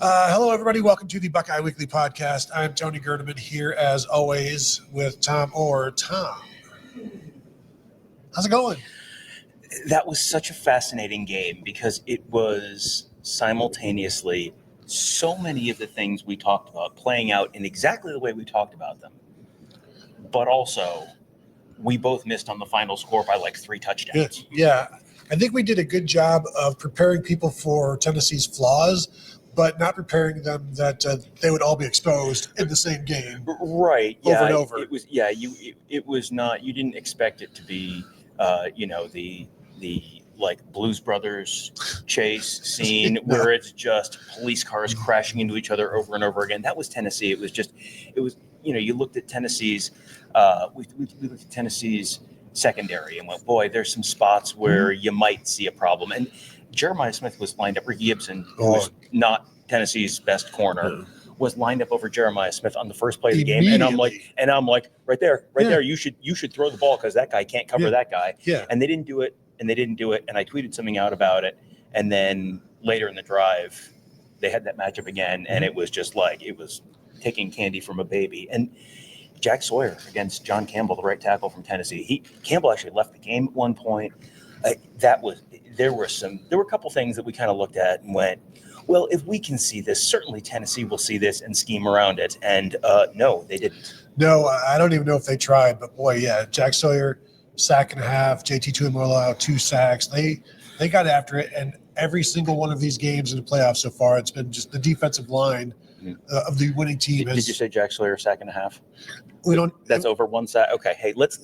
Hello, everybody. Welcome to the Buckeye Weekly Podcast. I'm Tony Gerdeman here, as always, with Tom Orr. Tom, how's it going? That was such a fascinating game because it was simultaneously so many of the things we talked about playing out in exactly the way we talked about them. But also, we both missed on the final score by like 3 touchdowns. Yeah. I think we did a good job of preparing people for Tennessee's flaws, but not preparing them that they would all be exposed in the same game. Right. Over and over. It was. Yeah. It was not. You didn't expect it to be. The like Blues Brothers chase scene where it's just police cars crashing into each other over and over again. That was Tennessee. It was. You looked at Tennessee's. We looked at Tennessee's secondary and went, boy, there's some spots where you might see a problem. And Jeremiah Smith was lined up. Ricky Gibson, who was not Tennessee's best corner, was lined up over Jeremiah Smith on the first play of the game. And I'm like, right there, you should throw the ball because that guy can't cover that guy. Yeah. And they didn't do it. And I tweeted something out about it. And then later in the drive, they had that matchup again. And it was just like, it was taking candy from a baby. And Jack Sawyer against John Campbell, the right tackle from Tennessee. Campbell actually left the game at one point. There were a couple things that we kind of looked at and went, well, if we can see this, certainly Tennessee will see this and scheme around it. And no, they didn't. No, I don't even know if they tried, but boy, yeah, Jack Sawyer, sack and a half, JT Tuimoloau, 2 sacks. They got after it, and every single one of these games in the playoffs so far, it's been just the defensive line of the winning team. Did you say Jack Sawyer sack and a half? We don't. That's over 1 sack. Okay, hey, let's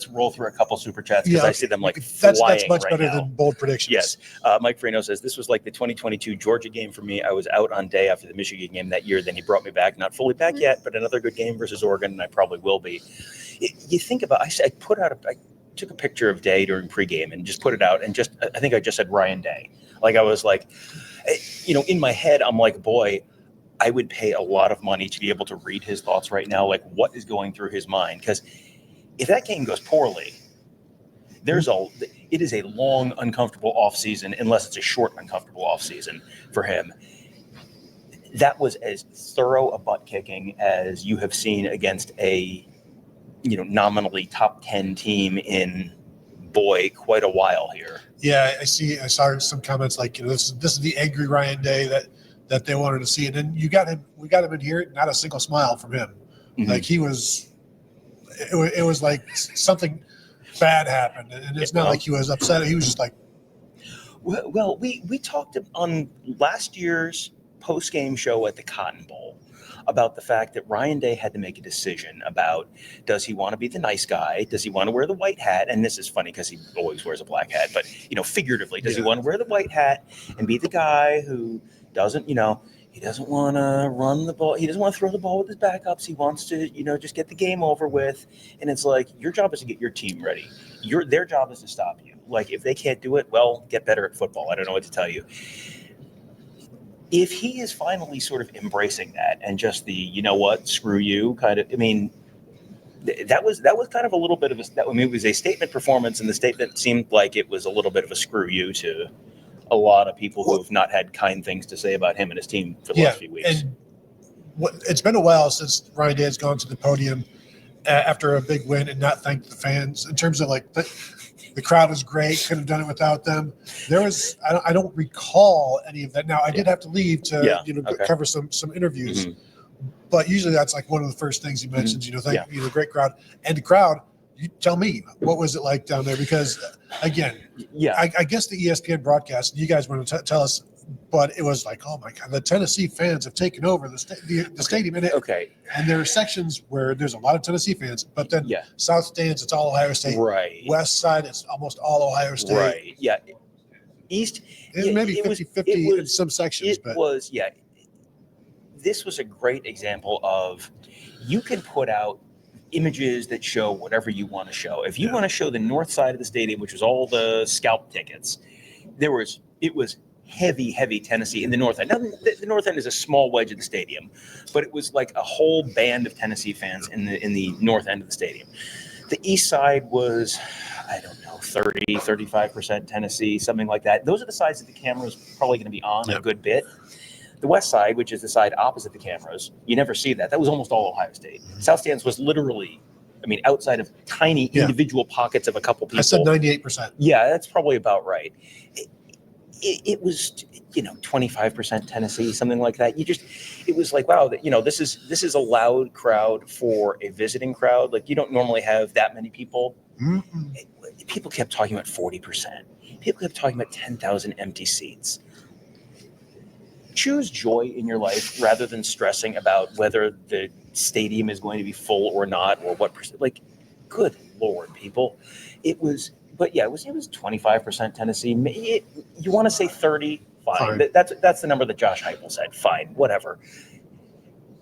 roll through a couple super chats because I see them like that's flying much right better now. Than bold predictions. Yes, Mike Freno says this was like the 2022 Georgia game for me. I was out on day after the Michigan game that year. Then he brought me back, not fully back yet, but another good game versus Oregon, and I probably will be. You think about, I took a picture of Day during pregame and just put it out, and I think I just said Ryan Day. Like I was like, in my head, I'm like, boy, I would pay a lot of money to be able to read his thoughts right now, like what is going through his mind. Because if that game goes poorly, it is a long, uncomfortable offseason, unless it's a short, uncomfortable offseason for him. That was as thorough a butt kicking as you have seen against a, nominally top 10 team in, quite a while here. Yeah, I saw some comments like, this is the angry Ryan Day that they wanted to see. And then we got him in here, not a single smile from him. Mm-hmm. Like it was like something bad happened. And it's not like he was upset. He was just like. Well, we talked on last year's post-game show at the Cotton Bowl about the fact that Ryan Day had to make a decision about, does he want to be the nice guy? Does he want to wear the white hat? And this is funny because he always wears a black hat, but figuratively, does he want to wear the white hat and be the guy who doesn't, he doesn't want to run the ball. He doesn't want to throw the ball with his backups. He wants to, just get the game over with. And it's like, your job is to get your team ready. Their job is to stop you. Like, if they can't do it, well, get better at football. I don't know what to tell you. If he is finally sort of embracing that and just the, screw you kind of, that was kind of a little bit of it was a statement performance, and the statement seemed like it was a little bit of a screw you to a lot of people who have not had kind things to say about him and his team for the last few weeks. And it's been a while since Ryan Day has gone to the podium after a big win and not thanked the fans in terms of like the crowd was great. Could have done it without them. I don't recall any of that. Now I did have to leave to cover some interviews, but usually that's like one of the first things he mentions. Thank the great crowd and the crowd. You tell me, what was it like down there? Because again, I guess the ESPN broadcast. You guys want to tell us, but it was like, oh my God, the Tennessee fans have taken over the stadium. And there are sections where there's a lot of Tennessee fans, but then South stands, it's all Ohio State. Right. West side, it's almost all Ohio State. Right. Yeah. East, maybe 50-50 in some sections. This was a great example of, you can put out images that show whatever you want to show. If you want to show the north side of the stadium, which was all the scalp tickets, it was heavy Tennessee in the north end. Now, the north end is a small wedge of the stadium, but it was like a whole band of Tennessee fans in the north end of the stadium. The east side was, I don't know, 35% Tennessee, something like that. Those are the sides that the camera is probably going to be on a good bit. The west side, which is the side opposite the cameras, you never see that. That was almost all Ohio State. South stands was literally, outside of tiny individual pockets of a couple people. I said 98%. Yeah, that's probably about right. It was, 25% Tennessee, something like that. It was like, wow, this is a loud crowd for a visiting crowd. Like, you don't normally have that many people. Mm-mm. People kept talking about 40%. People kept talking about 10,000 empty seats. Choose joy in your life rather than stressing about whether the stadium is going to be full or not, or what percent. Like, good Lord, people. It was 25% Tennessee. You want to say 30? Fine. That's the number that Josh Heupel said. Fine, whatever.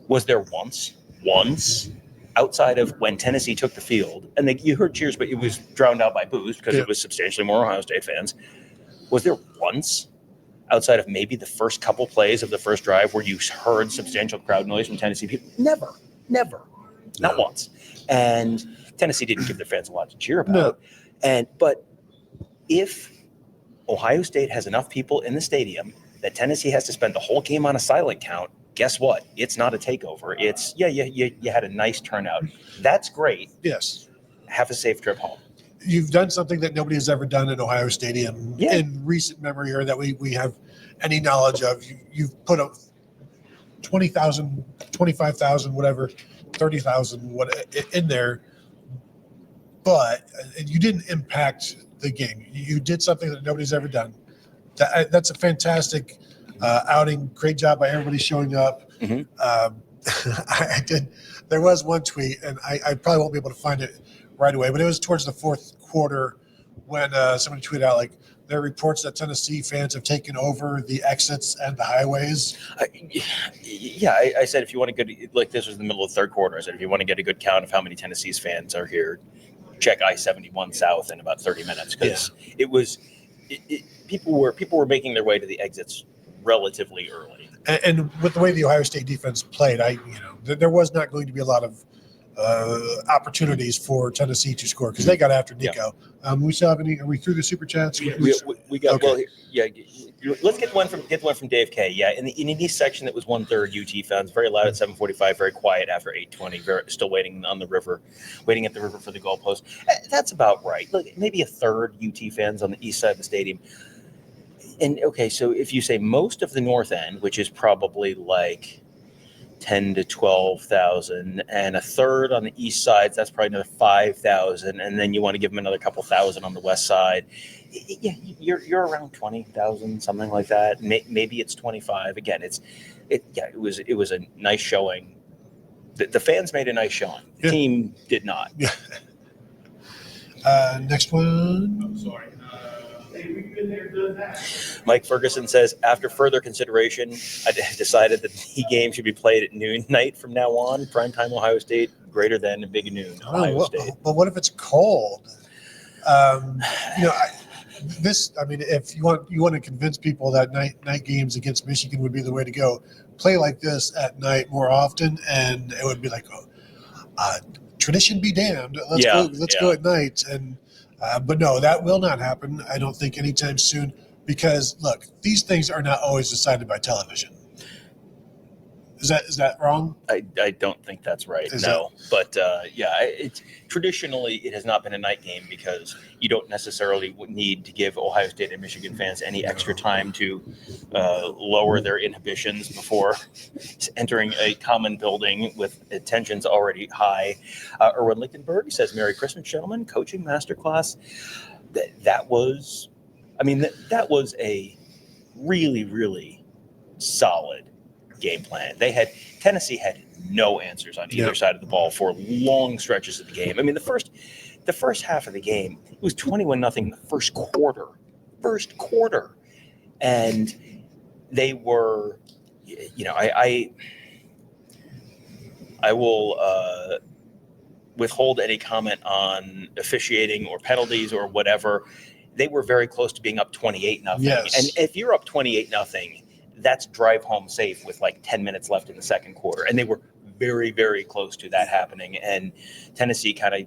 Was there once, outside of when Tennessee took the field, and you heard cheers, but it was drowned out by boos because it was substantially more Ohio State fans. Was there once, outside of maybe the first couple plays of the first drive, where you heard substantial crowd noise from Tennessee people? Never, not once. And Tennessee didn't give their fans a lot to cheer about. But if Ohio State has enough people in the stadium that Tennessee has to spend the whole game on a silent count, guess what? It's not a takeover. It's, you had a nice turnout. That's great. Yes. Have a safe trip home. You've done something that nobody has ever done in Ohio Stadium in recent memory, or that we have any knowledge of. You've put up 20,000, 25,000, whatever, 30,000 in there, but you didn't impact the game. You did something that nobody's ever done. That's a fantastic outing. Great job by everybody showing up. Mm-hmm. I did. There was one tweet, and I probably won't be able to find it right away, but it was towards the fourth quarter when somebody tweeted out, like, there are reports that Tennessee fans have taken over the exits and the highways. I said, if you want to get, like, this was in the middle of the third quarter, I said, if you want to get a good count of how many Tennessee's fans are here, check I-71 South in about 30 minutes, because people were making their way to the exits relatively early. And with the way the Ohio State defense played, there was not going to be a lot of opportunities for Tennessee to score because they got after Nico. We still have any? Are we through the super chats? We got. Okay. Well, let's get one from Dave K. Yeah, in the East section, that was 1/3 UT fans, very loud at 7:45, very quiet after 8:20, still waiting at the river for the goalpost. That's about right. Like, maybe 1/3 UT fans on the east side of the stadium. And okay, so if you say most of the north end, which is probably like 10 to 12,000, and 1/3 on the east side, that's probably another 5,000, and then you want to give them another couple thousand on the west side. Yeah, you're around 20,000, something like that. Maybe it's 25. Again, it was a nice showing. The fans made a nice showing. The team did not. Yeah. Next one. I'm sorry. We've been there, done that. Mike Ferguson says, after further consideration, I decided that the game should be played at noon night from now on. Primetime Ohio State, greater than big noon Ohio State. But what if it's cold? If you want to convince people that night games against Michigan would be the way to go, play like this at night more often, and it would be like, tradition be damned. Let's go at night. And but no, that will not happen. I don't think anytime soon, because look, these things are not always decided by television. Is that wrong? I don't think that's right. But traditionally it has not been a night game because you don't necessarily need to give Ohio State and Michigan fans any extra time to lower their inhibitions before entering a common building with tensions already high. Erwin Lichtenberg says, "Merry Christmas, gentlemen! Coaching masterclass." That was a really, really solid game plan. Tennessee had no answers on either side of the ball for long stretches of the game. I mean, the first half of the game, it was 21-0 in the first quarter. And they were, I will withhold any comment on officiating or penalties or whatever. They were very close to being up 28-0. Yes. And if you're up 28-0, that's drive home safe with like 10 minutes left in the second quarter. And they were very, very close to that happening. And Tennessee kind of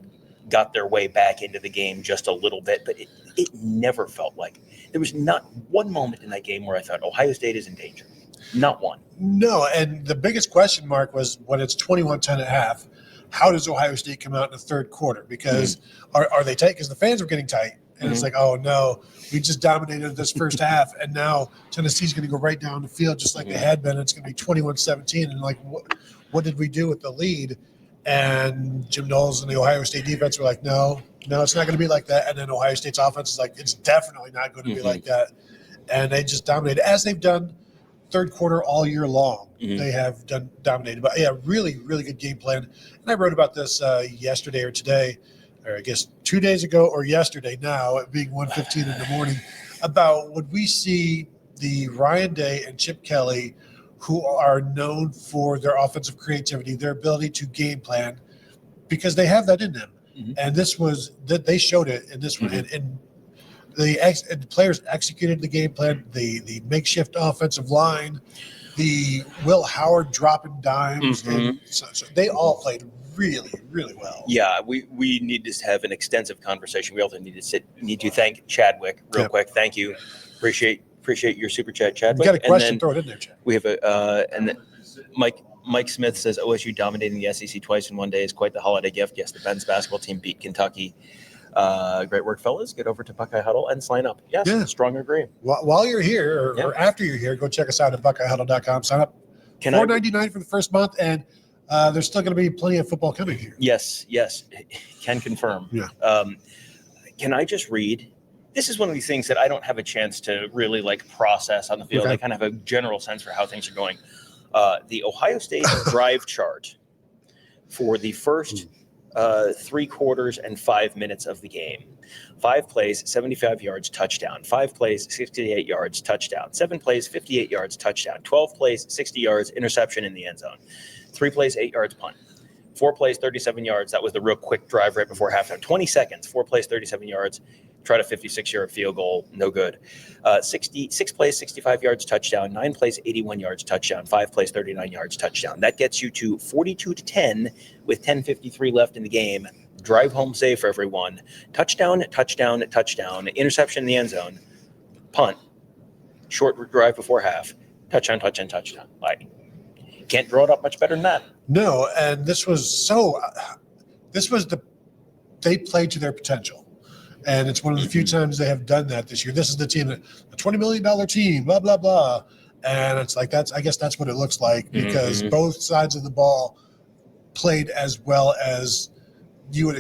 got their way back into the game just a little bit, but it never felt like there was not one moment in that game where I thought Ohio State is in danger. Not one. No, and the biggest question mark was when it's 21-10 at half, how does Ohio State come out in the third quarter? Because are they tight? Because the fans were getting tight. And it's like, oh, no, we just dominated this first half, and now Tennessee's going to go right down the field just like they had been. It's going to be 21-17. And, like, what did we do with the lead? And Jim Knowles and the Ohio State defense were like, no, it's not going to be like that. And then Ohio State's offense is like, it's definitely not going to be like that. And they just dominated, as they've done third quarter all year long. They have dominated. But, yeah, really, really good game plan. And I wrote about this yesterday or today, or I guess 2 days ago or yesterday now, it being 1:15 in the morning, about would we see the Ryan Day and Chip Kelly, who are known for their offensive creativity, their ability to game plan, because they have that in them. And this was that they showed it in this one. And the players executed the game plan, the makeshift offensive line, the Will Howard dropping dimes, and so they all played really, really well. Yeah, we need to have an extensive conversation. We also need to thank Chadwick real quick. Thank you. Appreciate your super chat, Chadwick. You got a question? Throw it in there, Chad. We have Mike Smith says OSU dominating the SEC twice in one day is quite the holiday gift. Yes, the men's basketball team beat Kentucky. Great work, fellas. Get over to Buckeye Huddle and sign up. Yes, strong agree. While you're here or after you're here, go check us out at BuckeyeHuddle.com. Sign up. $4.99 for the first month, and there's still going to be plenty of football coming here. Yes. Can confirm. Yeah. Can I just read? This is one of these things that I don't have a chance to really process on the field. Okay. I kind of have a general sense for how things are going. The Ohio State drive chart for the first 3 quarters and 5 minutes of the game. 5 plays, 75 yards, touchdown. 5 plays, 68 yards, touchdown. 7 plays, 58 yards, touchdown. 12 plays, 60 yards, interception in the end zone. 3 plays, 8 yards, punt. 4 plays, 37 yards. That was the real quick drive right before halftime. 20 seconds, 4 plays, 37 yards. Tried a 56-yard field goal, no good. 6 plays, 65 yards, touchdown. 9 plays, 81 yards, touchdown. 5 plays, 39 yards, touchdown. That gets you to 42-10 with 10:53 left in the game. Drive home safe for everyone. Touchdown, touchdown, touchdown. Interception in the end zone. Punt. Short drive before half. Touchdown, touchdown, touchdown. Can't draw it up much better than that. No, and this was they played to their potential. And it's one of the few times they have done that this year. This is the team, a $20 million team, blah, blah, blah. And it's like, I guess that's what it looks like, because both sides of the ball played as well as you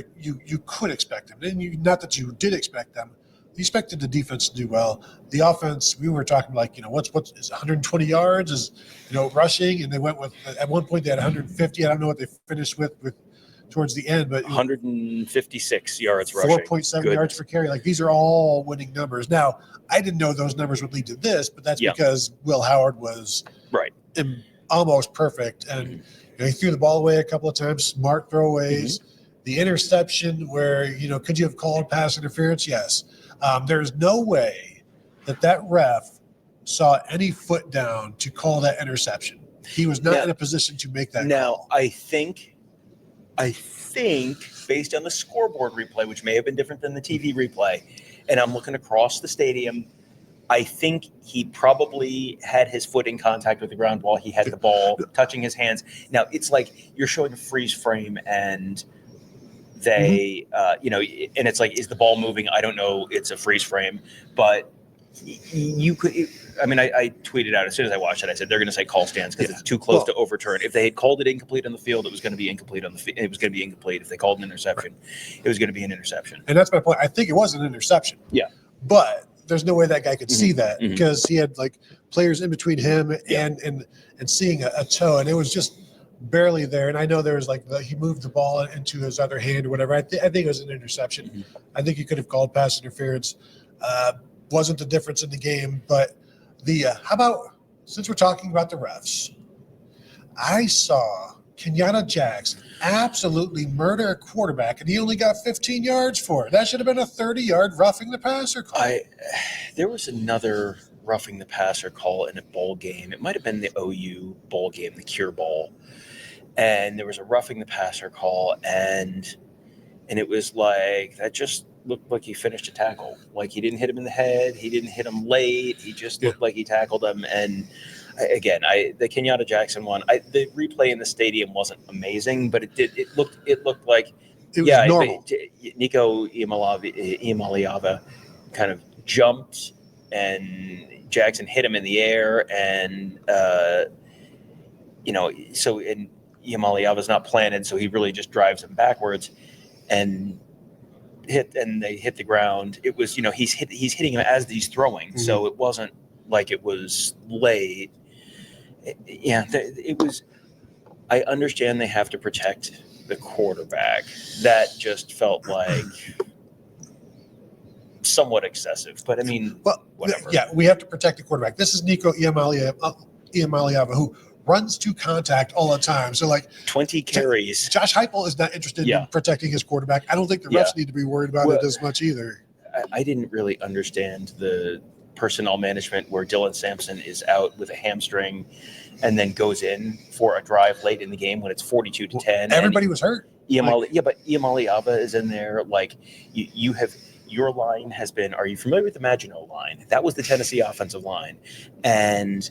could expect them. And not that you did expect them. You expected the defense to do well. The offense, we were talking what's is 120 yards is, rushing. And they went with, at one point they had 150. I don't know what they finished with towards the end, but 156 yards rushing. 4.7 yards per carry. These are all winning numbers. Now, I didn't know those numbers would lead to this, but that's because Will Howard was almost perfect. And he threw the ball away a couple of times, smart throwaways. The interception where, could you have called pass interference? Yes. There's no way that ref saw any foot down to call that interception. He was not in a position to make that call. I think based on the scoreboard replay, which may have been different than the TV replay, and I'm looking across the stadium, I think he probably had his foot in contact with the ground while he had the ball touching his hands. Now, it's like you're showing a freeze frame and they, and it's like, is the ball moving? I don't know. It's a freeze frame, but you could, I tweeted out as soon as I watched it, I said, they're going to say call stands because it's too close to overturn. If they had called it incomplete on the field, it was going to be incomplete it was going to be incomplete. If they called an interception, it was going to be an interception. And that's my point. I think it was an interception. Yeah. But there's no way that guy could see that because he had players in between him and seeing a toe, and it was just barely there. And I know there was he moved the ball into his other hand or whatever. I think it was an interception. I think he could have called pass interference. Wasn't the difference in the game, but how about, since we're talking about the refs, I saw Kenyatta Jackson absolutely murder a quarterback, and he only got 15 yards for it. That should have been a 30-yard roughing the passer call. There was another roughing the passer call in a bowl game. It might have been the OU bowl game, the Cure Bowl, and there was a roughing the passer call, and it was that just looked like he finished a tackle. He didn't hit him in the head. He didn't hit him late. He just looked like he tackled him. And The Kenyatta Jackson one, the replay in the stadium wasn't amazing, but it looked like It was normal. Nico Iamaleava kind of jumped and Jackson hit him in the air, and and Iamaleava's not planted, so he really just drives him backwards and they hit the ground. It was, he's hitting him as he's throwing, so it wasn't like it was late. It was. I understand they have to protect the quarterback. That just felt like somewhat excessive. But I mean, whatever. Yeah, we have to protect the quarterback. This is Nico Iamaleava, who runs to contact all the time. So 20 carries. Josh Heupel is not interested in protecting his quarterback. I don't think the refs need to be worried about it as much either. I didn't really understand the personnel management where Dylan Sampson is out with a hamstring and then goes in for a drive late in the game when it's 42-10. Everybody was hurt. But Iamaleava is in there. You have, your line has been, are you familiar with the Maginot line? That was the Tennessee offensive line. And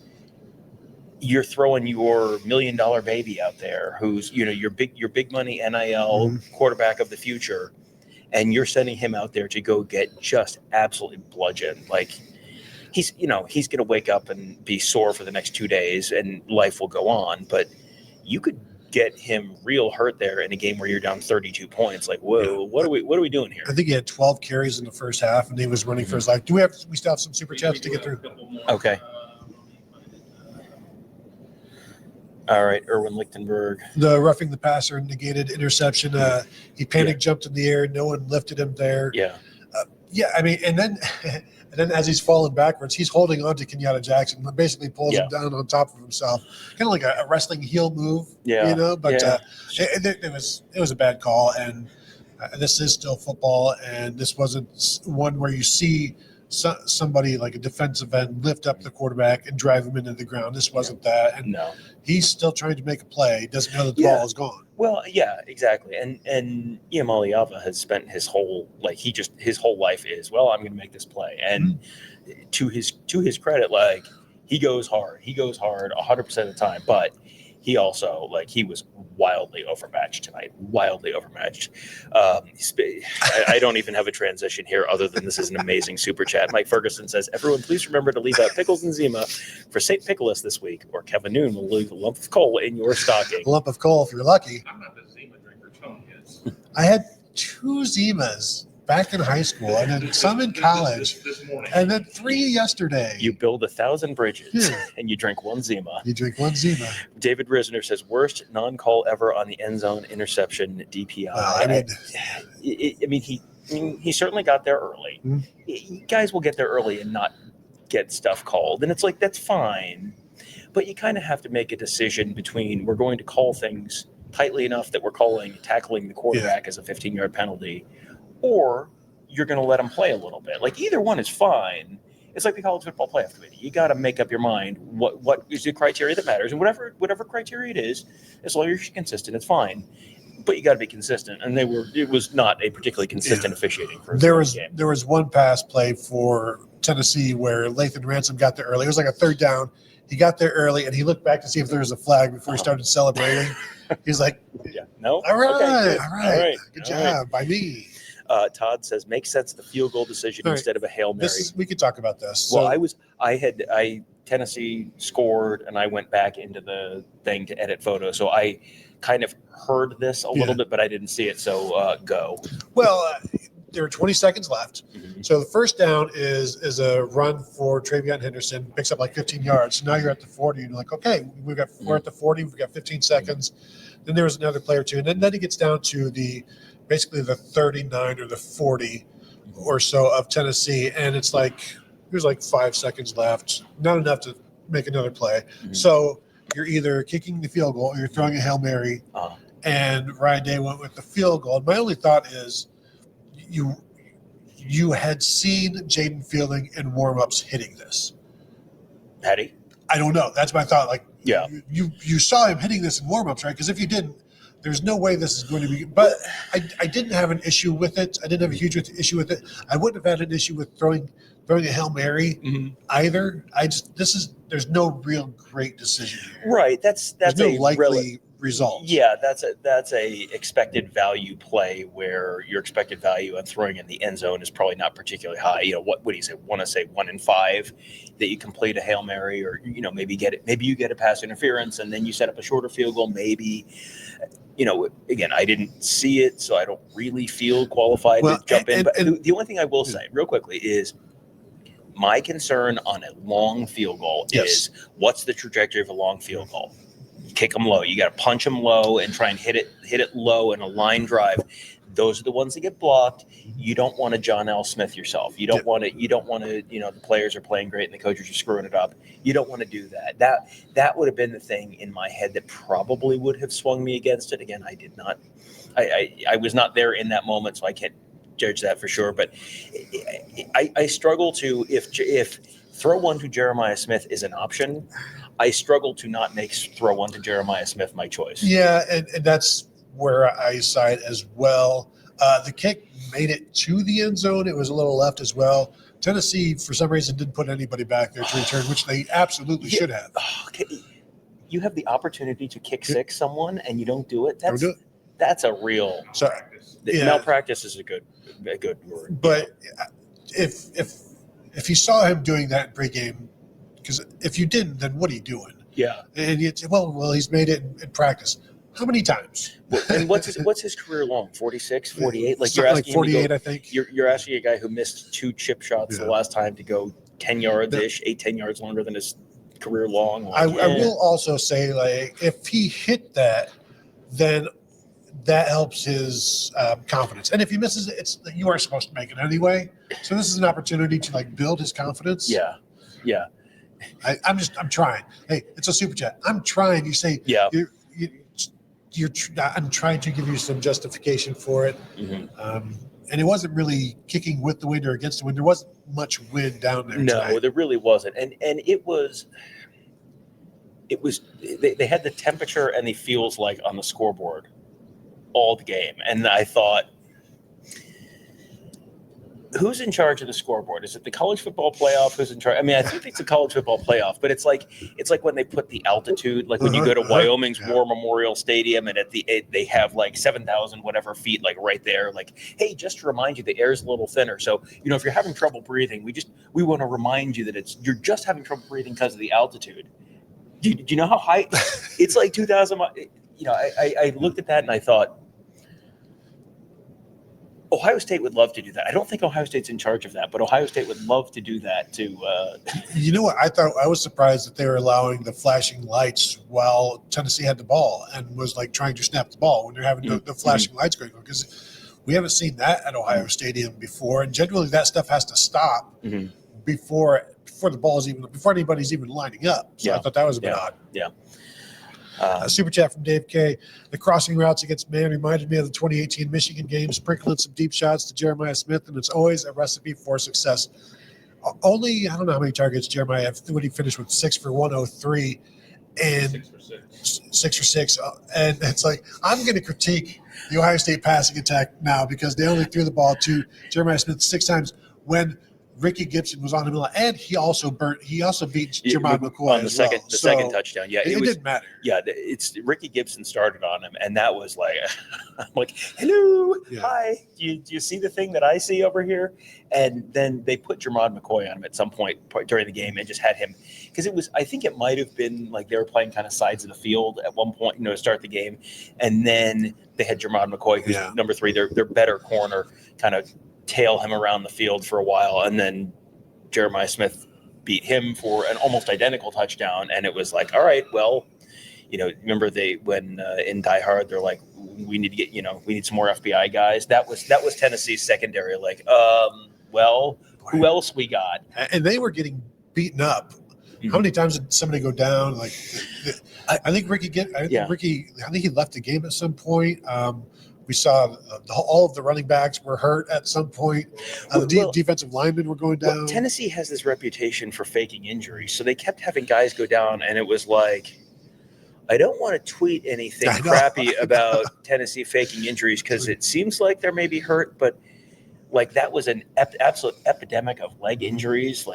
you're throwing your $1 million baby out there who's, your big money NIL quarterback of the future. And you're sending him out there to go get just absolutely bludgeoned. He's going to wake up and be sore for the next 2 days and life will go on. But you could get him real hurt there in a game where you're down 32 points. Whoa, what are we doing here? I think he had 12 carries in the first half and he was running for his life. We still have some super chats to get through? Okay. All right, Erwin Lichtenberg. The roughing the passer negated interception. He panic jumped in the air. No one lifted him there. Yeah. And then as he's falling backwards, he's holding on to Kenyatta Jackson and basically pulls him down on top of himself. Kind of like a wrestling heel move, But it was a bad call, and this is still football, and this wasn't one where you see somebody like a defensive end lift up the quarterback and drive him into the ground. This wasn't that, and he's still trying to make a play. He doesn't know that the ball is gone. Well, yeah, exactly. And Iamaleava has spent his whole life is, I'm going to make this play. And to his credit, he goes hard 100% of the time, but he also he was wildly overmatched tonight. I don't even have a transition here other than this is an amazing super chat. Mike Ferguson says, everyone please remember to leave out pickles and Zima for St. Pickles this week, or Kevin Noon will leave a lump of coal in your stocking. A lump of coal if you're lucky. I'm not the Zima drinker, Tony is. I had 2 Zimas back in high school, and then some in college, this morning. and then 3 yesterday. You build 1,000 bridges, and you drink 1 Zima. You drink 1 Zima. David Risner says, worst non-call ever on the end zone interception DPI. He certainly got there early. Guys will get there early and not get stuff called, and it's that's fine. But you kind of have to make a decision between we're going to call things tightly enough that we're tackling the quarterback as a 15-yard penalty, or you're going to let them play a little bit. Either one is fine. It's like the College Football Playoff Committee. You got to make up your mind what is the criteria that matters, and whatever criteria it is, as long as you're consistent, it's fine. But you got to be consistent, and it was not a particularly consistent officiating for there game. There was one pass play for Tennessee where Lathan Ransom got there early. It was like a 3rd down. He got there early, and he looked back to see if there was a flag before he started celebrating. He's like, no, all right, okay, all right, good job by me. Todd says, makes sense the field goal decision instead of a Hail Mary. We could talk about this. Well, Tennessee scored, and I went back into the thing to edit photos. So I kind of heard this a little bit, but I didn't see it. So go. Well, there are 20 seconds left. So the first down is a run for Travion Henderson, picks up 15 yards. So now you're at the 40, and you're like, okay, we're at the 40, we've got 15 seconds. Then there was another play or two, and then it gets down to basically the 39 or the 40 or so of Tennessee, and it's there's 5 seconds left, not enough to make another play. So you're either kicking the field goal or you're throwing a Hail Mary, and Ryan Day went with the field goal. And my only thought is you had seen Jaden Fielding in warm-ups hitting this. Had he? I don't know. That's my thought. You saw him hitting this in warm-ups, right? Because if you didn't, there's no way this is going to be. But I didn't have an issue with it. I didn't have a huge issue with it. I wouldn't have had an issue with throwing throwing a Hail Mary Mhm. either. There's no real great decision here. Right. That's There's no a likely result. Yeah, that's a expected value play where your expected value on throwing in the end zone is probably not particularly high. What do you say? Want to say 1 in 5 that you complete a Hail Mary, or maybe you get a pass interference and then you set up a shorter field goal. Maybe again, I didn't see it, so I don't really feel qualified to jump in. But the only thing I will say real quickly is my concern on a long field goal is what's the trajectory of a long field goal? Kick them low. You got to punch them low and try and hit it low in a line drive. Those are the ones that get blocked. You don't want to John L. Smith yourself. You don't want to. The players are playing great and the coaches are screwing it up. You don't want to do that. That would have been the thing in my head that probably would have swung me against it. Again, I did not. I was not there in that moment, so I can't judge that for sure. But I struggle to if throw one to Jeremiah Smith is an option. I struggle to not make throw one to Jeremiah Smith my choice. Yeah, and that's where I side as well. The kick made it to the end zone. It was a little left as well. Tennessee, for some reason, didn't put anybody back there to return, which they absolutely should have. Okay. You have the opportunity to kick six someone and you don't do it. Don't do it. That's a real malpractice is a good word. But if you saw him doing that in pregame, because if you didn't, then what are you doing? Yeah. And you'd say, well, he's made it in practice. How many times? And what's his career long? 46, 48? Like something you're asking 48, I think. You're asking a guy who missed 2 chip shots the last time to go 10 yards-ish, 10 yards longer than his career long. I will also say, like, if he hit that, then that helps his confidence. And if he misses it, you are supposed to make it anyway. So this is an opportunity to build his confidence. Yeah. I'm trying. Hey, it's a super chat. I'm trying. You say, I'm trying to give you some justification for it. Mm-hmm. And it wasn't really kicking with the wind or against the wind. There wasn't much wind down there. No, tonight. there really wasn't. And it was they had the temperature and the feels like on the scoreboard all the game. And I thought, who's in charge of the scoreboard? Is it the college football playoff? Who's in charge? I mean, I think it's the college football playoff, but it's like when they put the altitude, like when you go to Wyoming's War Memorial Stadium and they have 7,000 whatever feet, right there. Like, hey, just to remind you, the air's a little thinner. So, if you're having trouble breathing, we want to remind you that you're just having trouble breathing because of the altitude. Do you know how high? It's like 2,000 miles. I looked at that and I thought, Ohio State would love to do that. I don't think Ohio State's in charge of that, but Ohio State would love to do that too. You know what? I was surprised that they were allowing the flashing lights while Tennessee had the ball and was trying to snap the ball when they're having the flashing lights going on, because we haven't seen that at Ohio Stadium before. And generally that stuff has to stop before anybody's even lining up. So I thought that was a bit odd. Yeah. A super chat from Dave K. The crossing routes against man reminded me of the 2018 Michigan game, sprinkling some deep shots to Jeremiah Smith, and it's always a recipe for success. Only, I don't know how many targets Jeremiah had. When he finished with 6 for 103 and 6 for 6. And it's I'm going to critique the Ohio State passing attack now because they only threw the ball to Jeremiah Smith 6 times when Ricky Gibson was on him, and he also beat Jermod McCoy on the second touchdown. Yeah, it didn't matter. Yeah, it's Ricky Gibson started on him, and that was I'm like, hello, hi. Do you see the thing that I see over here? And then they put Jermod McCoy on him at some point during the game and just had him, because I think it might have been they were playing kind of sides of the field at one point, to start the game, and then they had Jermod McCoy, who's number 3, their better corner, kind of tail him around the field for a while, and then Jeremiah Smith beat him for an almost identical touchdown, and it was all right, well, remember when in Die Hard they're like, we need to get we need some more FBI guys. That was Tennessee's secondary. Well, who else we got? And they were getting beaten up. Mm-hmm. How many times did somebody go down? I think Ricky he left the game at some point. We saw all of the running backs were hurt at some point. Defensive linemen were going down. Tennessee has this reputation for faking injuries, so they kept having guys go down, and it was I don't want to tweet anything crappy about Tennessee faking injuries because it seems like they're maybe hurt, but Like that was an absolute epidemic of leg injuries.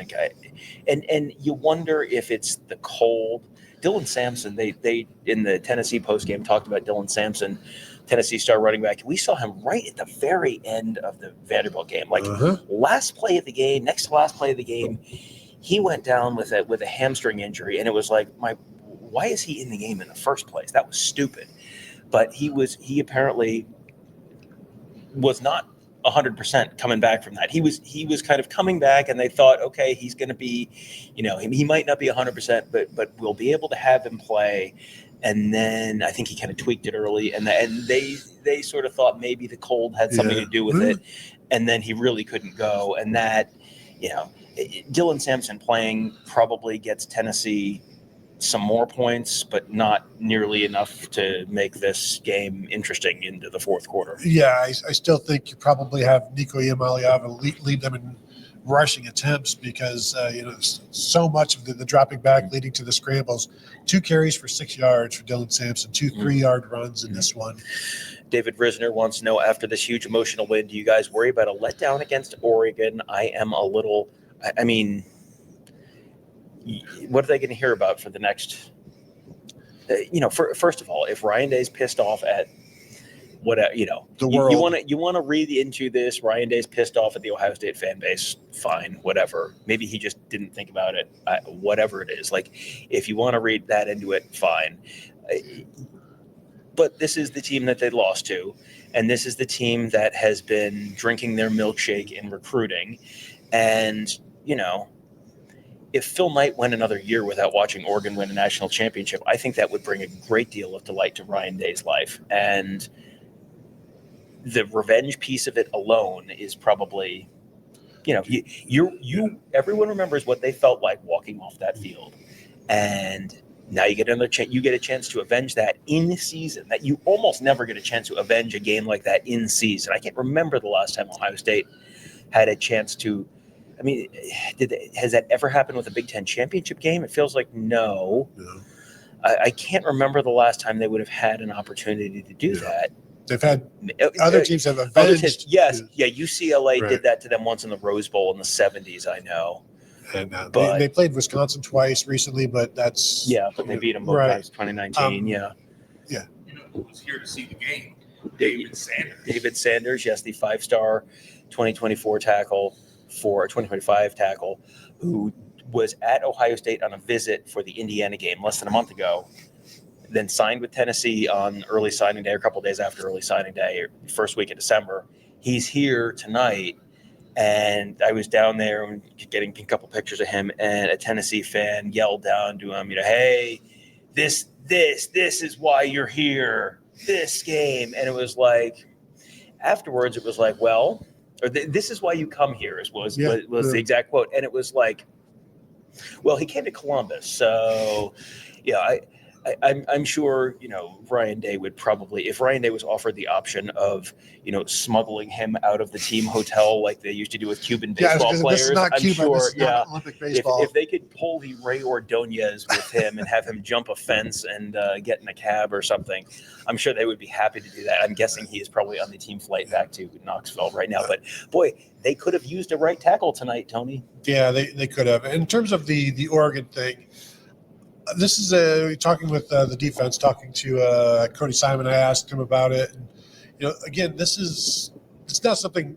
And you wonder if it's the cold. Dylan Sampson, they in the Tennessee postgame talked about Dylan Sampson, Tennessee star running back. We saw him right at the very end of the Vanderbilt game, like last play of the game, next to last play of the game. He went down with a hamstring injury, and it was like, why is he in the game in the first place? That was stupid. But he apparently was not 100% coming back from that. He was kind of coming back, and they thought, okay, he's going to be, he might not be 100%, but we'll be able to have him play. And then I think he kind of tweaked it early, and they sort of thought maybe the cold had something to do with it, and then he really couldn't go. And that, Dylan Sampson playing probably gets Tennessee some more points, but not nearly enough to make this game interesting into the fourth quarter. Yeah, I still think you probably have Nico Iamaleava lead them in rushing attempts because, so much of the dropping back leading to the scrambles. 2 carries for 6 yards for Dylan Sampson, 2 3-yard runs in this one. David Risner wants to know, after this huge emotional win, do you guys worry about a letdown against Oregon? I am a little – I mean – what are they going to hear about for the next first of all, if Ryan Day's pissed off at what the world, you want to read into this, Ryan Day's pissed off at the Ohio State fan base, fine, whatever. Maybe he just didn't think about it, whatever it is. Like, if you want to read that into it, fine. But this is the team that they lost to, and this is the team that has been drinking their milkshake in recruiting. And if Phil Knight went another year without watching Oregon win a national championship, I think that would bring a great deal of delight to Ryan Day's life. And the revenge piece of it alone is probably, everyone remembers what they felt like walking off that field. And now you get another chance. You get a chance to avenge that in season. That you almost never get a chance to avenge a game like that in season. I can't remember the last time Ohio State had a chance to. I mean, has that ever happened with a Big Ten championship game? It feels like no. I can't remember the last time they would have had an opportunity to do that. They've had other teams have avenged. UCLA did that to them once in the Rose Bowl in the 70s, I know. And they played Wisconsin twice recently, but that's... Yeah, but they beat them both times 2019, Yeah. Who was here to see the game? David Sanders, yes, the 5-star 2024 tackle. For a 2025 tackle, who was at Ohio State on a visit for the Indiana game less than a month ago, then signed with Tennessee on early signing day, or a couple of days after early signing day, or first week of December. He's here tonight, and I was down there and getting a couple pictures of him, and a Tennessee fan yelled down to him, hey, this is why you're here, this game. And it was like, afterwards, it was like, well, or this is why you come here, was the exact quote. And it was like, well, he came to Columbus. So, I'm sure, Ryan Day would probably, if Ryan Day was offered the option of, smuggling him out of the team hotel like they used to do with Cuban baseball players. This is not I'm Cuba, sure, this is not Olympic baseball. If they could pull the Ray Ordonez with him and have him jump a fence and get in a cab or something, I'm sure they would be happy to do that. I'm guessing he is probably on the team flight back to Knoxville right now. But boy, they could have used a right tackle tonight, Tony. Yeah, they could have. In terms of the Oregon thing, this is talking with the defense, talking to Cody Simon. I asked him about it. And, again, it's not something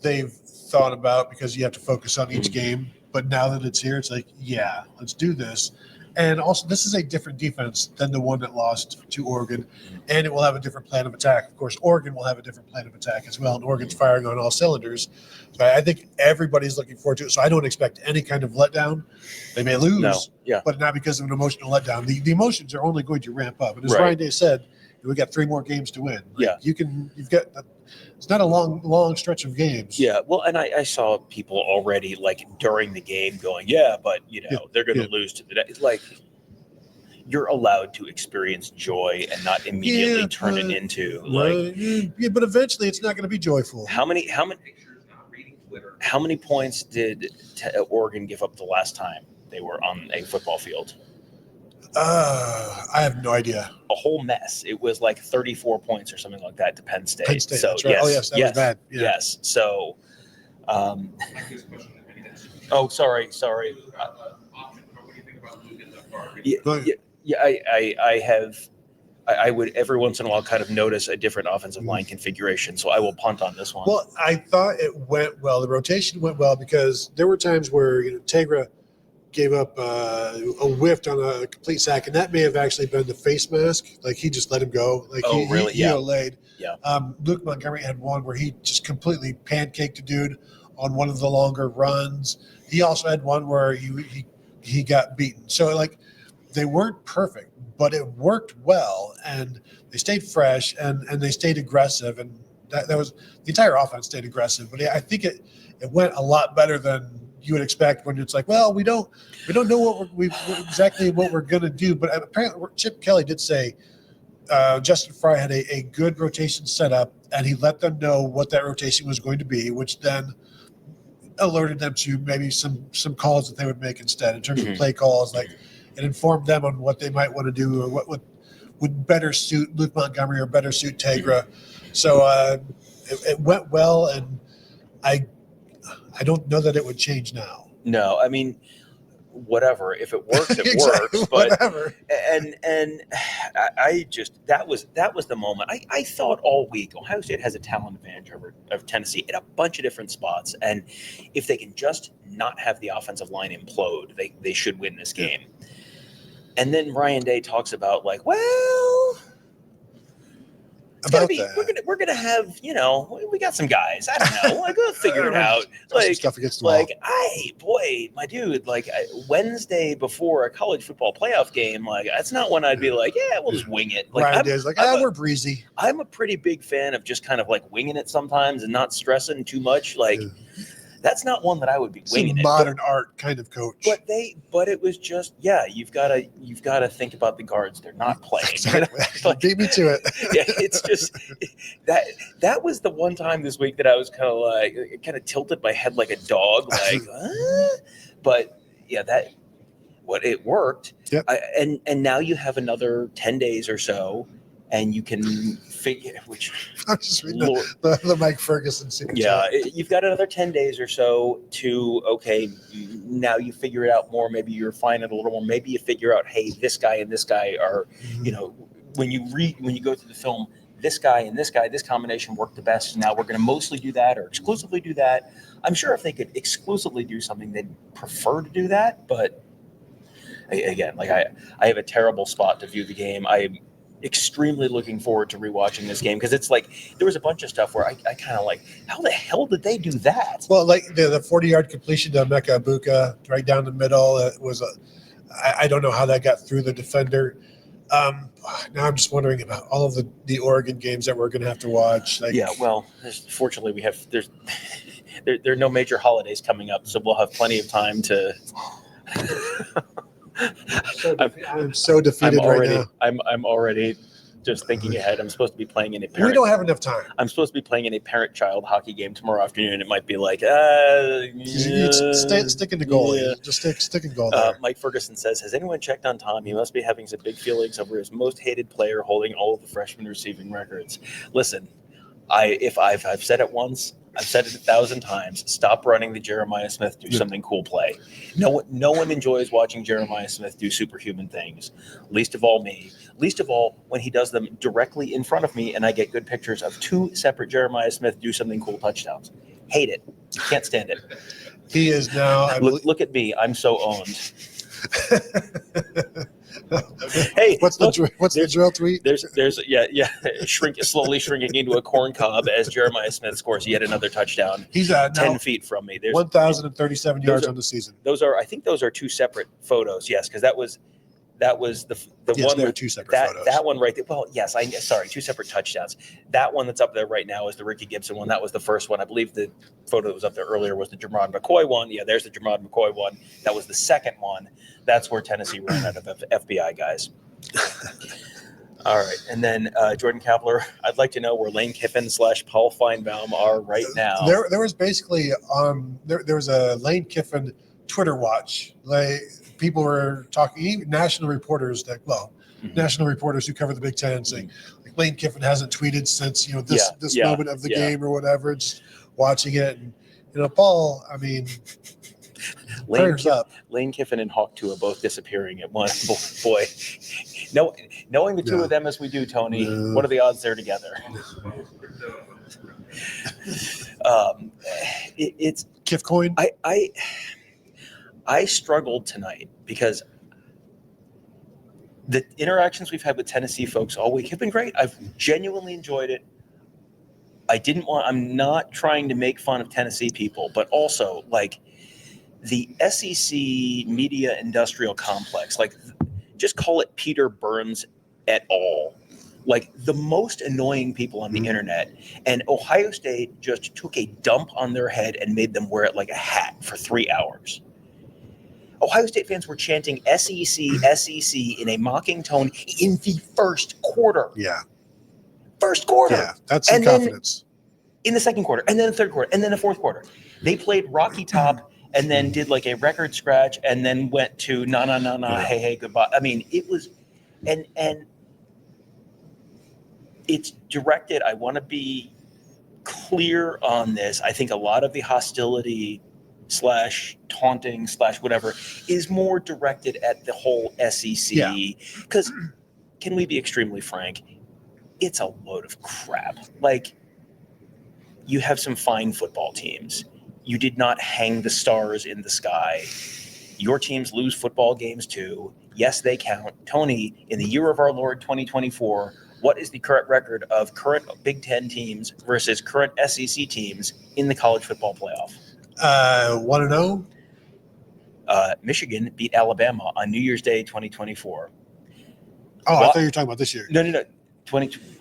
they've thought about because you have to focus on each game. But now that it's here, it's like, yeah, let's do this. And also, this is a different defense than the one that lost to Oregon, and it will have a different plan of attack. Of course, Oregon will have a different plan of attack as well, and Oregon's firing on all cylinders. So I think everybody's looking forward to it. So I don't expect any kind of letdown. They may lose, but not because of an emotional letdown. The emotions are only going to ramp up. And as Ryan Day said, we got 3 more games to win. You've got. It's not a long stretch of games. Yeah, well, and I saw people already during the game going, but they're going to lose to the next. Like, you're allowed to experience joy and not immediately turn it into but eventually it's not going to be joyful. How many points did Oregon give up the last time they were on a football field? I have no idea. A whole mess. It was like 34 points or something like that to Penn State. Penn State, So that's right. yes, That was bad. Yeah. Yes. So, Here's a question I need to ask you. oh, sorry. What do you think about moving that far? Yeah, I have. I would every once in a while kind of notice a different offensive line configuration, so I will punt on this one. Well, I thought it went well. The rotation went well because there were times where Tegra gave up a whiff on a complete sack, and that may have actually been the face mask. Like he just let him go. Like really? he laid. Yeah. Luke Montgomery had one where he just completely pancaked a dude on one of the longer runs. He also had one where he got beaten. So like they weren't perfect, but it worked well, and they stayed fresh and they stayed aggressive, and that was the entire offense stayed aggressive. But I think it went a lot better than you would expect when it's like, well, we don't know exactly what we're going to do. But apparently Chip Kelly did say Justin Fry had a good rotation set up, and he let them know what that rotation was going to be, which then alerted them to maybe some calls that they would make instead in terms of play calls. Like it informed them on what they might want to do or what would better suit Luke Montgomery or better suit Tegra. So it went well, and I don't know that it would change now. No, I mean, whatever. If it works, it Exactly, works. But whatever. and I just that was the moment. I thought all week Ohio State has a talent advantage of Tennessee in a bunch of different spots, and if they can just not have the offensive line implode, they should win this game. And then Ryan Day talks about like, well, we're gonna have, we got some guys. I don't know. Like, we'll figure it out. Like, stuff against the wall. My dude, like Wednesday before a college football playoff game, like that's not when I'd be like, yeah, we'll just wing it. Like, Ryan Day's like, we're breezy. I'm a pretty big fan of just kind of like winging it sometimes and not stressing too much. Like, that's not one that I would be winging. Modern art kind of coach. But it was just, you've got to think about the guards. They're not playing. Exactly. Like, beat me to it. Yeah, it's just that was the one time this week that I was kind of tilted my head like a dog, like, but yeah, it worked. Yep. And now you have another 10 days or so, and you can figure which. I'm just reading the Mike Ferguson super Yeah, chat. you've got another 10 days or so to, now you figure it out more. Maybe you refine it a little more. Maybe you figure out, hey, this guy and this guy are, when you go through the film, this guy and this guy, this combination worked the best. Now we're going to mostly do that or exclusively do that. I'm sure if they could exclusively do something, they'd prefer to do that. But again, like I have a terrible spot to view the game. I'm extremely looking forward to rewatching this game because it's like there was a bunch of stuff where I kind of like, how the hell did they do that? Well, like the 40-yard completion to Emeka Ibuka right down the middle, it was I don't know how that got through the defender. Now I'm just wondering about all of the Oregon games that we're going to have to watch. Like, yeah, well, fortunately there are no major holidays coming up, so we'll have plenty of time to. I'm so defeated right now. I'm already just thinking ahead. I'm supposed to be playing in a parent. We don't have enough time. I'm supposed to be playing in a parent-child hockey game tomorrow afternoon. It might be like, Stick in the goal. Yeah. Just stick in goal there. Mike Ferguson says, has anyone checked on Tom? He must be having some big feelings over his most hated player holding all of the freshman receiving records. Listen, if I've said it once, I've said it 1,000 times. Stop running the Jeremiah Smith do something cool play. No one enjoys watching Jeremiah Smith do superhuman things. Least of all me. Least of all when he does them directly in front of me and I get good pictures of two separate Jeremiah Smith do something cool touchdowns. Hate it. Can't stand it. He is now. Look at me. I'm so owned. Hey, what's the drill tweet? There's slowly shrinking into a corn cob as Jeremiah Smith scores yet another touchdown. He's 10 feet from me. There's 1,037 yards on the season. I think those are two separate photos. Yes, because that was the yes, one. There are two separate photos. That one right there. Well, yes, two separate touchdowns. That one that's up there right now is the Ricky Gibson one. That was the first one. I believe the photo that was up there earlier was the Jamard McCoy one. Yeah, there's the Jamard McCoy one. That was the second one. That's where Tennessee ran out of FBI guys. All right, and then Jordan Kapler, I'd like to know where Lane Kiffin / Paul Feinbaum are right now. There was basically there was a Lane Kiffin Twitter watch. Like people were talking, even national reporters national reporters who cover the Big Ten saying, like, Lane Kiffin hasn't tweeted since, this moment of the game or whatever, just watching it. And, Paul, I mean, prayers up. Lane Kiffin and Hawk 2 are both disappearing at once. Boy, knowing the two of them as we do, Tony, what are the odds they're together? It's Kiff coin. I struggled tonight because the interactions we've had with Tennessee folks all week have been great. I've genuinely enjoyed it. I'm not trying to make fun of Tennessee people, but also like the SEC media industrial complex, like just call it Peter Burns et al. Like the most annoying people on the internet, and Ohio State just took a dump on their head and made them wear it like a hat for 3 hours. Ohio State fans were chanting SEC in a mocking tone in the first quarter. Yeah. First quarter. Yeah, that's some confidence. In the second quarter, and then the third quarter, and then the fourth quarter. They played Rocky Top and then did like a record scratch and then went to hey, goodbye. I mean, it was and it's directed. I want to be clear on this. I think a lot of the hostility / taunting / whatever is more directed at the whole SEC. Because can we be extremely frank? It's a load of crap. Like, you have some fine football teams. You did not hang the stars in the sky. Your teams lose football games too. Yes, they count. Tony, in the year of our Lord 2024, what is the current record of current Big Ten teams versus current SEC teams in the college football playoff? 1-0. Michigan beat Alabama on New Year's Day 2024. Oh, I thought you were talking about this year. No.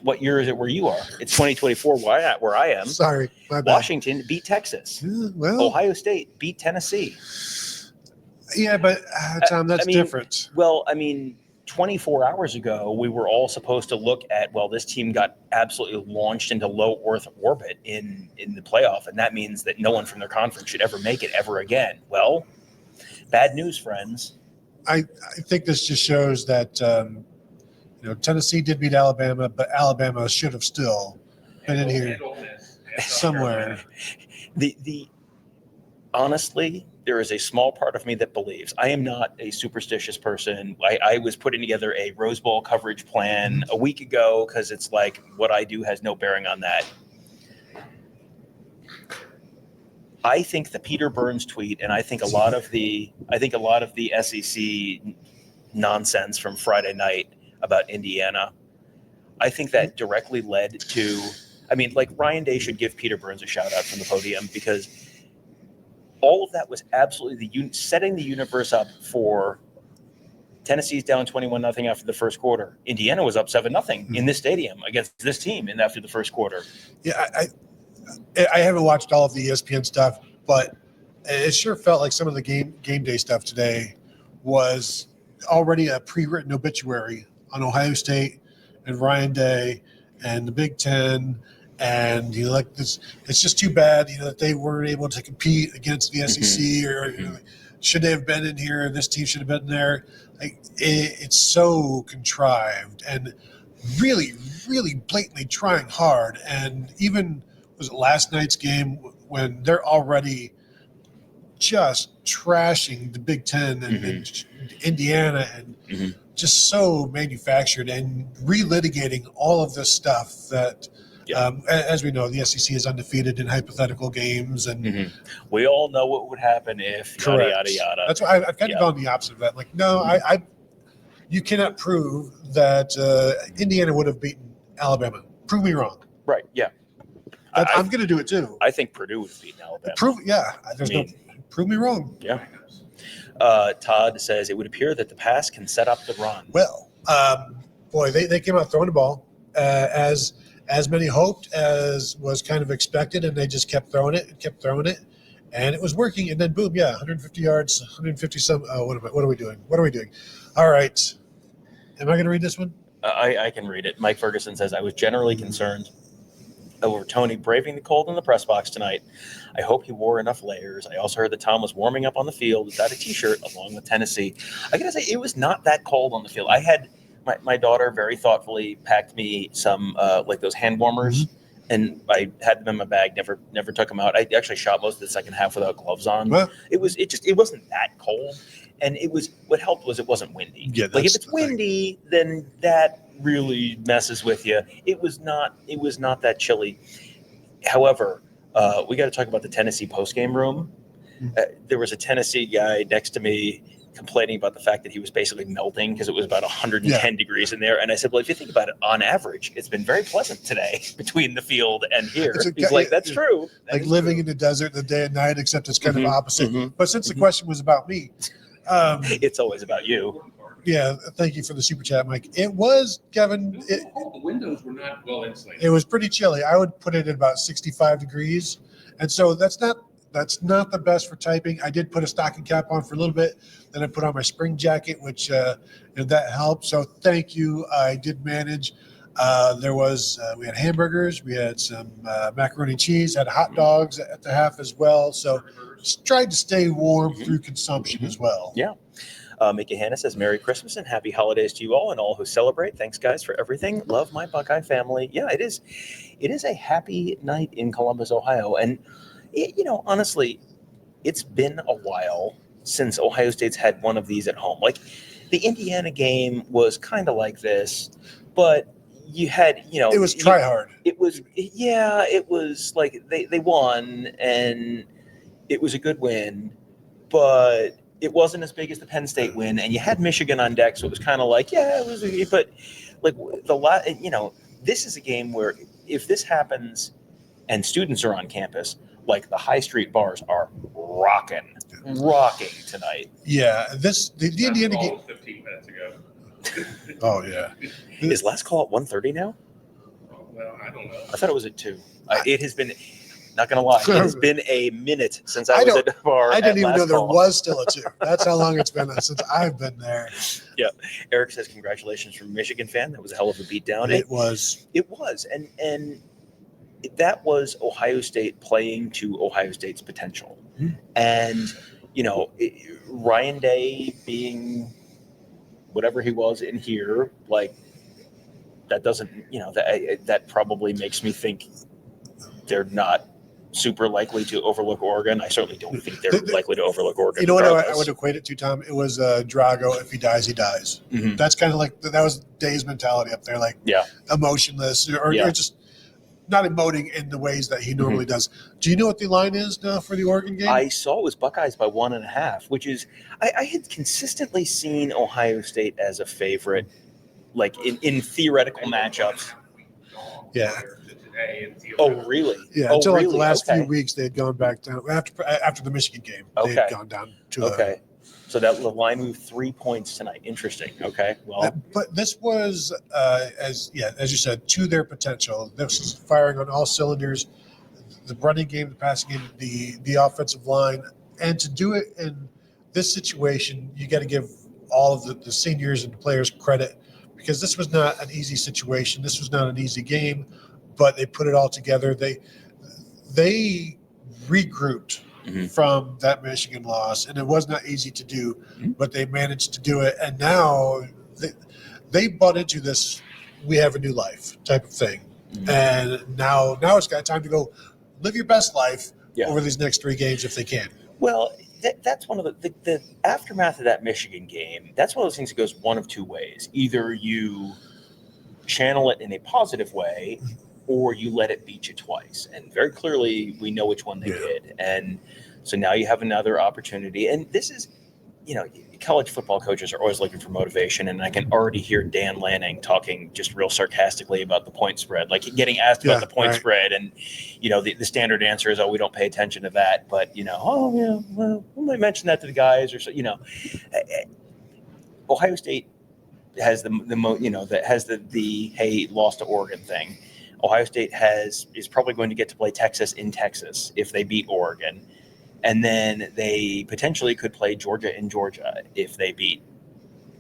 What year is it where you are? It's 2024 where I am. Sorry, my bad. Washington beat Texas. Ohio State beat Tennessee. Yeah, but Tom, that's different. Well, I mean, 24 hours ago, we were all supposed to look at, this team got absolutely launched into low Earth orbit in the playoff, and that means that no one from their conference should ever make it ever again. Well, bad news, friends. I think this just shows that Tennessee did beat Alabama, but Alabama should have still been in here somewhere. Honestly, there is a small part of me that believes. I am not a superstitious person. I was putting together a Rose Bowl coverage plan a week ago because it's like what I do has no bearing on that. I think the Peter Burns tweet, and I think a lot of the SEC nonsense from Friday night about Indiana, I think that directly led to, Ryan Day should give Peter Burns a shout out from the podium, because all of that was absolutely setting the universe up for Tennessee's down 21-0 after the first quarter. Indiana was up 7-0 in this stadium against this team after the first quarter. Yeah, I haven't watched all of the ESPN stuff, but it sure felt like some of the game day stuff today was already a pre-written obituary on Ohio State and Ryan Day and the Big Ten. And this, it's just too bad, that they weren't able to compete against the SEC, or should they have been in here? This team should have been there. It's so contrived and really, really blatantly trying hard. And even was it last night's game when they're already just trashing the Big Ten and Indiana and just so manufactured and relitigating all of this stuff that. As we know, the SEC is undefeated in hypothetical games, and we all know what would happen if yada yada yada. That's why I've kind of gone the opposite of that. Like, no, you cannot prove that Indiana would have beaten Alabama. Prove me wrong. Right? Yeah. I'm going to do it too. I think Purdue would have beaten Alabama. Prove me wrong. Yeah. Todd says it would appear that the pass can set up the run. Well, boy, they came out throwing the ball as many hoped, as was kind of expected, and they just kept throwing it, and it was working. And then boom, 150 yards, 150 some. What are we doing? All right, am I going to read this one? I can read it. Mike Ferguson says, I was generally concerned over Tony braving the cold in the press box tonight. I hope he wore enough layers. I also heard that Tom was warming up on the field without a T-shirt along with Tennessee. I got to say, it was not that cold on the field. I had my daughter very thoughtfully packed me some like those hand warmers. Mm-hmm. And I had them in my bag. Never took them out. I actually shot most of the second half without gloves on. Well, It wasn't that cold, and what helped was it wasn't windy. Yeah, like if that's it's the thing. windy, then that really messes with you. It was not that chilly. However, we got to talk about the Tennessee postgame room. There was a Tennessee guy next to me complaining about the fact that he was basically melting because it was about 110 degrees in there. And I said, well, if you think about it, on average, it's been very pleasant today between the field and here. He's like, that's true. That like is living true. in the desert the day and night, except it's kind Mhm, of opposite. mhm, But since the mhm. question was about me, It's always about you. yeah, thank you for the super chat, Mike. It was, Kevin, The windows were not well insulated. it was pretty chilly. I would put it at about 65 degrees. And so that's not the best for typing. I did put a stocking cap on for a little bit. Then I put on my spring jacket, which that helped. So thank you. I did manage. We had hamburgers. We had some macaroni and cheese, had hot dogs at the half as well. So just tried to stay warm through consumption as well. Yeah. Mickey Hanna says, Merry Christmas and Happy Holidays to you all and all who celebrate. Thanks, guys, for everything. Love my Buckeye family. Yeah, it is a happy night in Columbus, Ohio. And, honestly, it's been a while since Ohio State's had one of these at home. Like, the Indiana game was kind of like this, but you had, It was try hard. It was like they won, and it was a good win, but it wasn't as big as the Penn State win, and you had Michigan on deck, so it was kind of like, yeah, it was. But like this is a game where if this happens, and students are on campus, like the High Street bars are rocking tonight. Yeah, the Indiana game. 15 minutes ago. Oh yeah, Is last call at 1:30 now? Well, I don't know. I thought it was at 2. It has been. Not gonna lie, it has been a minute since I was at the bar. I didn't even last know there call. was still a 2. That's how long it's been since I've been there. Yeah, Eric says congratulations from a Michigan fan. That was a hell of a beatdown. It was. It was, and that was Ohio State playing to Ohio State's potential. Mhm. And Ryan Day being whatever he was in here, like that doesn't, that probably makes me think they're not super likely to overlook Oregon. I certainly don't think they're likely to overlook Oregon. You know what I regardless. would equate it to, Tom? It was Drago. If he dies, he dies. Mhm. That's kind of like that was Day's mentality up there, like Yeah. emotionless or just not emoting in the ways that he Mm-hmm. normally does. Do you know what the line is now for the Oregon game? I saw it was Buckeyes by 1.5, which is I had consistently seen Ohio State as a favorite, like in theoretical matchups. Yeah. Oh, really? Yeah, Oh, until like the really? last Okay. few weeks, they had gone back down after the Michigan game. They Okay. had gone down to Okay. So that the line moved 3 points tonight. Interesting. Okay. Well, but this was as you said, to their potential. This is firing on all cylinders. The running game, the passing game, the offensive line, and to do it in this situation, you got to give all of the seniors and the players credit because this was not an easy situation. This was not an easy game, but they put it all together. They regrouped Mhm. from that Michigan loss, and it was not easy to do, Mhm. but they managed to do it. And now they bought into this "we have a new life" type of thing. Mhm. And now it's got time to go live your best life Yeah. over these next 3 games if they can. well, that's one of the aftermath of that Michigan game. That's one of those things that goes one of two ways. Either you channel it in a positive way, or you let it beat you twice. And very clearly, we know which one they Yeah. did. And so now you have another opportunity. And this is, college football coaches are always looking for motivation. And I can already hear Dan Lanning talking just real sarcastically about the point spread, like getting asked about Yeah, the point right. spread. And, the standard answer is, oh, we don't pay attention to that. But, well, we might mention that to the guys or so, Ohio State has the hey, lost to Oregon thing. Ohio State is probably going to get to play Texas in Texas if they beat Oregon. And then they potentially could play Georgia in Georgia if they beat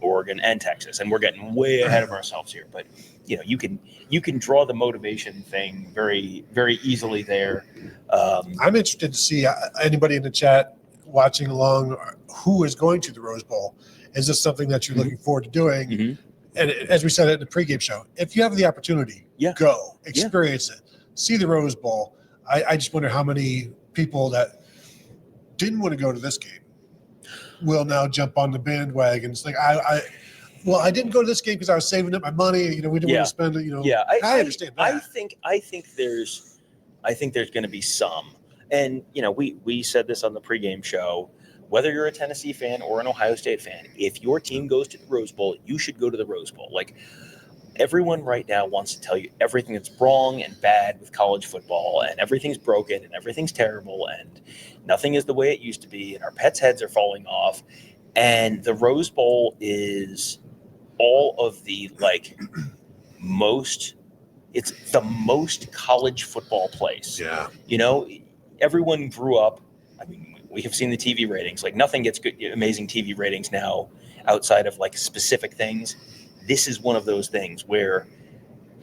Oregon, and Texas, and we're getting way ahead of ourselves here. But you can draw the motivation thing very, very easily there. I'm interested to see anybody in the chat watching along who is going to the Rose Bowl. Is this something that you're looking forward to doing? Mhm. And as we said in the pregame show, if you have the opportunity, go experience it, see the Rose Bowl. I just wonder how many people that didn't want to go to this game will now jump on the bandwagons. Like I didn't go to this game because I was saving up my money. We didn't want to spend it. I understand that. I think there's going to be some, and we said this on the pregame show. Whether you're a Tennessee fan or an Ohio State fan, if your team goes to the Rose Bowl, you should go to the Rose Bowl. Like, everyone right now wants to tell you everything that's wrong and bad with college football, and everything's broken and everything's terrible and nothing is the way it used to be, and our pets' heads are falling off. And the Rose Bowl is all of the it's the most college football place. Yeah. Everyone grew up. I mean, we have seen the TV ratings. Like, nothing gets good, amazing TV ratings now outside of specific things. This is one of those things where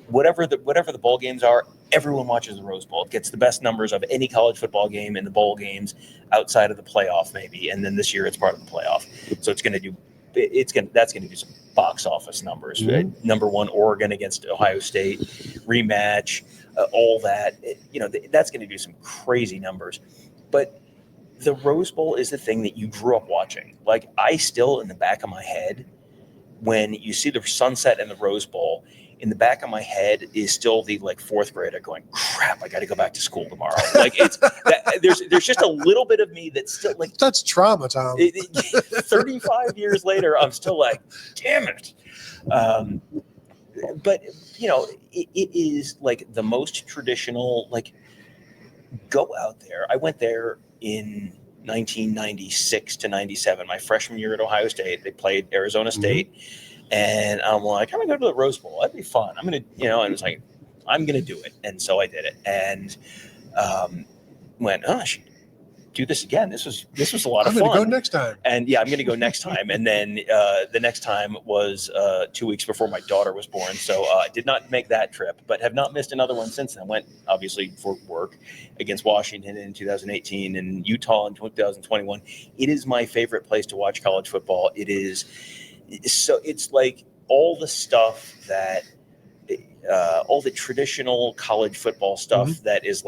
whatever the bowl games are, everyone watches the Rose Bowl. It gets the best numbers of any college football game in the bowl games outside of the playoff, maybe. And then this year it's part of the playoff. So that's going to do some box office numbers. Mm-hmm. Number one, Oregon against Ohio State rematch, all that. That's going to do some crazy numbers. But the Rose Bowl is the thing that you grew up watching. Like, I still, in the back of my head, when you see the sunset in the Rose Bowl, in the back of my head is still the fourth grader going, crap, I got to go back to school tomorrow. There's just a little bit of me that's still that's trauma, Tom. 35 years later, I'm still like, damn it. But it is the most traditional, go out there. I went there in 1996 to 97, my freshman year at Ohio State. They played Arizona State, and I'm like, I'm gonna go to the Rose Bowl. That'd be fun. I'm gonna, and it's like, I'm gonna do it, and so I did it, and went, oh, I should do this again. This was a lot of fun. I'm gonna go next time. And I'm gonna go next time. And then the next time was 2 weeks before my daughter was born, so I did not make that trip, but have not missed another one since then. Went obviously for work against Washington in 2018 and Utah in 2021. It is my favorite place to watch college football. It is it's like all the stuff that all the traditional college football stuff that is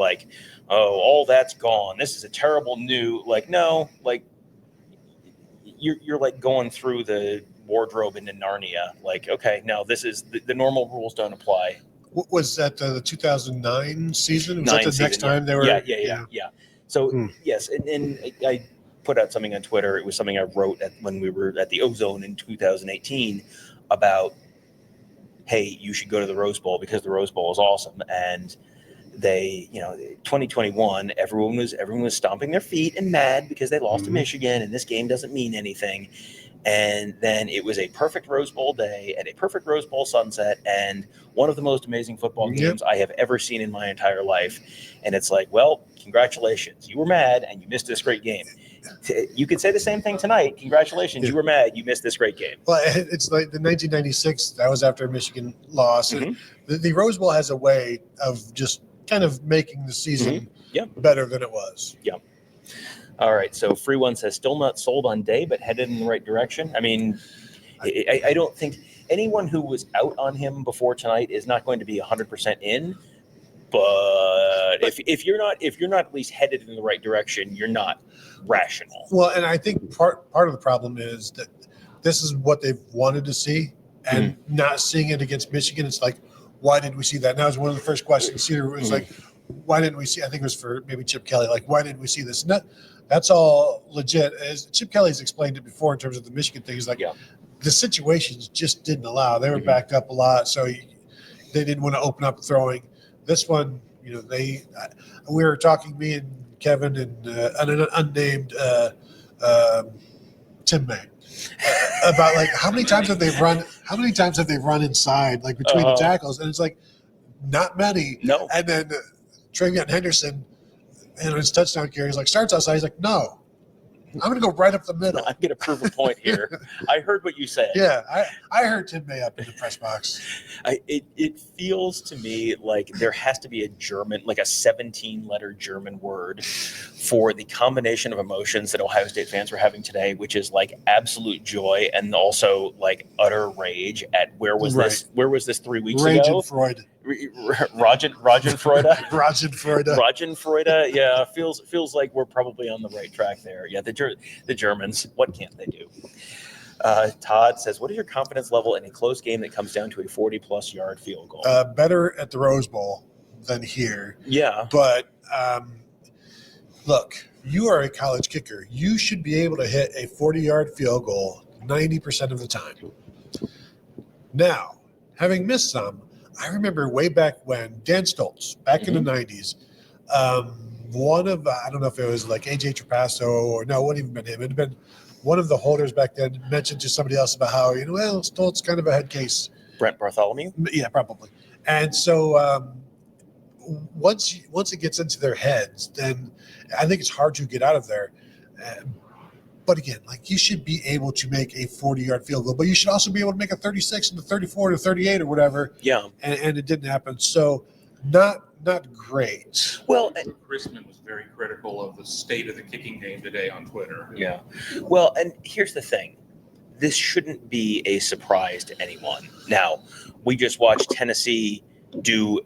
all that's gone. This is a terrible new, no, you're going through the wardrobe into Narnia. Okay, no, this is the normal rules don't apply. Was that the 2009 season? Was that the next time they were? Yeah. So yes, and I put out something on Twitter. It was something I wrote when we were at the Ozone in 2018 about, hey, you should go to the Rose Bowl because the Rose Bowl is awesome. And they, 2021, everyone was stomping their feet and mad because they lost to Michigan and this game doesn't mean anything. And then it was a perfect Rose Bowl day and a perfect Rose Bowl sunset and one of the most amazing football games I have ever seen in my entire life. And it's well, congratulations. You were mad and you missed this great game. You could say the same thing tonight. Congratulations. You were mad. You missed this great game. Well, it's like the 1996, that was after Michigan lost. The Rose Bowl has a way of just kind of making the season better than it was. Yeah. All right. So Free One says still not sold on Day, but headed in the right direction. I mean, I don't think anyone who was out on him before tonight is not going to be 100% in. But if you're not at least headed in the right direction, you're not rational. Well, and I think part of the problem is that this is what they've wanted to see, and not seeing it against Michigan. It's why didn't we see that? And that was one of the first questions. Cedar was why didn't we see? I think it was for maybe Chip Kelly. Why didn't we see this? And that's all legit. As Chip Kelly's explained it before in terms of the Michigan thing, he's the situations just didn't allow. They were backed up a lot, so they didn't want to open up throwing. This one, we were talking, me and Kevin and an unnamed Tim May, about how many times have they run inside between the tackles, and it's not many. No. And then Travion Henderson and his touchdown carry is starts outside. He's no. I'm going to go right up the middle. I'm going to prove a point here. I heard what you said. Yeah, I heard Tim May up in the press box. It feels to me like there has to be a German, like a 17-letter German word for the combination of emotions that Ohio State fans were having today, which is like absolute joy and also like utter rage at where was this 3 weeks Rage ago? and Freud. Rajenfreude? Rajenfreude. Rajenfreude, yeah, feels like we're probably on the right track there. Yeah, the Germans, what can't they do? Todd says, what is your confidence level in a close game that comes down to a 40-plus yard field goal? Better at the Rose Bowl than here. Yeah. But look, you are a college kicker. You should be able to hit a 40-yard field goal 90% of the time. Now, having missed some, I remember way back when Dan Stoltz, back in the 90s, one of, I don't know if it was like AJ Trapasso or no, it wouldn't even been him. It had been one of the holders back then mentioned to somebody else about how, well, Stoltz kind of a head case. Brent Bartholomew? Yeah, probably. And so once it gets into their heads, then I think it's hard to get out of there. But again, like you should be able to make a 40-yard field goal, but you should also be able to make a 36 and a 34 to 38 or whatever. Yeah. And it didn't happen. So not great. Well, Chrisman was very critical of the state of the kicking game today on Twitter. yeah. Well, and here's the thing. This shouldn't be a surprise to anyone. Now, we just watched Tennessee do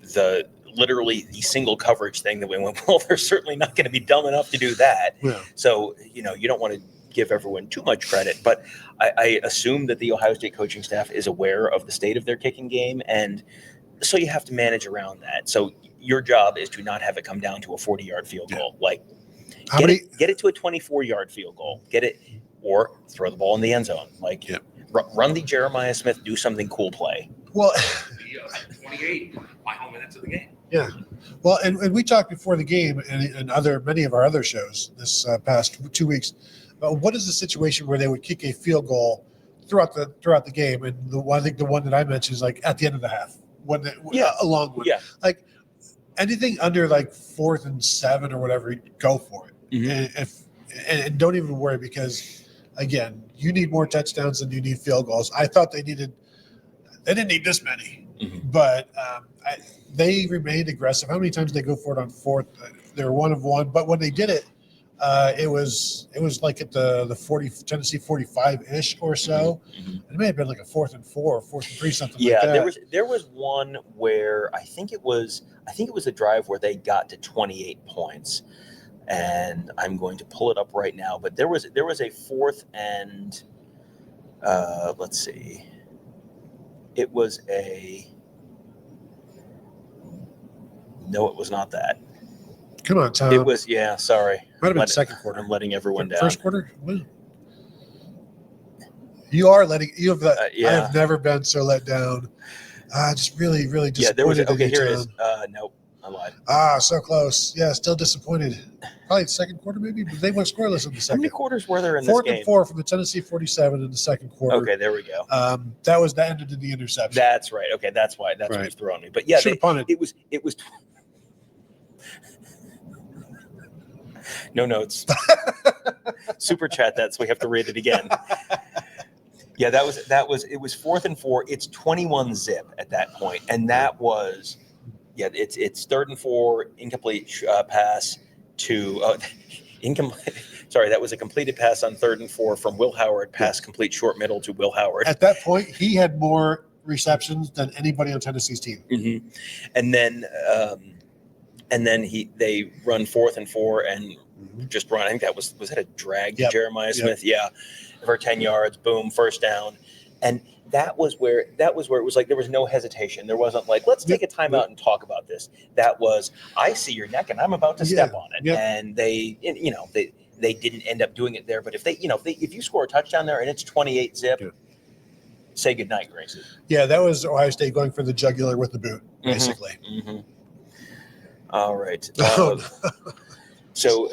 literally the single coverage thing that we went, well, they're certainly not going to be dumb enough to do that. Yeah. So, you don't want to give everyone too much credit, but I assume that the Ohio State coaching staff is aware of the state of their kicking game. And so you have to manage around that. So your job is to not have it come down to a 40-yard field goal. Like get it to a 24-yard field goal, get it, or throw the ball in the end zone. Like run the Jeremiah Smith, do something cool play. Well, The 28 final minutes of the game. yeah. Well, and we talked before the game and many of our other shows this past 2 weeks. What is the situation where they would kick a field goal throughout the game? And I think the one that I mentioned is like at the end of the half, a long one. Yeah. Like anything under like 4th and 7 or whatever, go for it. Mm-hmm. And don't even worry because again, you need more touchdowns than you need field goals. I thought they didn't need this many, but they remained aggressive. How many times did they go for it on 4th? They were 1 of 1, but when they did it, it was like at the 40 Tennessee 45-ish or so. It may have been like a 4th and 4 or 4th and 3, something like that. Yeah, there was one where I think it was a drive where they got to 28 points, and I'm going to pull it up right now. But there was a 4th and let's see, it was no, it was not that. Come on, Tom. It was, sorry. Might have been second quarter. I'm letting everyone down. First quarter? Well, I yeah. have never been so let down. Just really, really disappointed. Yeah, there was, okay, in you, here it Tom. is. Nope, I lied. So close. Yeah, still disappointed. Probably the second quarter, maybe, but they went scoreless in the How second. many quarters were there in this 4th game? and 4 from the Tennessee 47 in the second quarter. Okay, there we go. That ended in the interception. That's right. Okay, that's why. That's Right. what's throwing me. But yeah, Should have punted. it was. No notes. Super chat that, so we have to read it again. Yeah, it was 4th and 4. It's 21 zip at that point, and that was, it's 3rd and 4, incomplete pass to incomplete. Sorry, that was a completed pass on 3rd and 4 from Will Howard, pass complete short middle to Will Howard. At that point, he had more receptions than anybody on Tennessee's team. Mm-hmm. And then they run 4th and 4 and just run. I think that was that a drag to Jeremiah Smith? Yeah, for 10 yards. Boom, first down. And that was where it was like there was no hesitation. There wasn't like, let's take a timeout and talk about this. That was, I see your neck and I'm about to step on it. Yep. And they didn't end up doing it there. But if you score a touchdown there and it's 28 zip, say goodnight, Gracie. Yeah, that was Ohio State going for the jugular with the boot, basically. Mm-hmm. All right. So,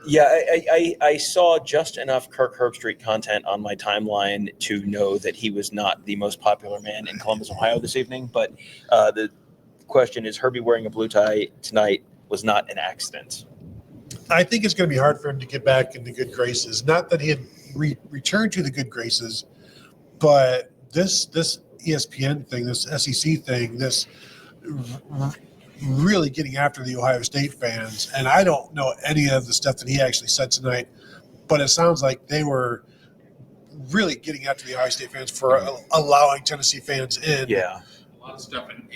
I saw just enough Kirk Herbstreit content on my timeline to know that he was not the most popular man in Columbus, Ohio this evening. But the question is, Herbie wearing a blue tie tonight was not an accident. I think it's going to be hard for him to get back into good graces. Not that he had returned to the good graces, but this ESPN thing, this SEC thing, this really getting after the Ohio State fans. And I don't know any of the stuff that he actually said tonight, but it sounds like they were really getting after the Ohio State fans for allowing Tennessee fans in. Yeah. A lot of stuff in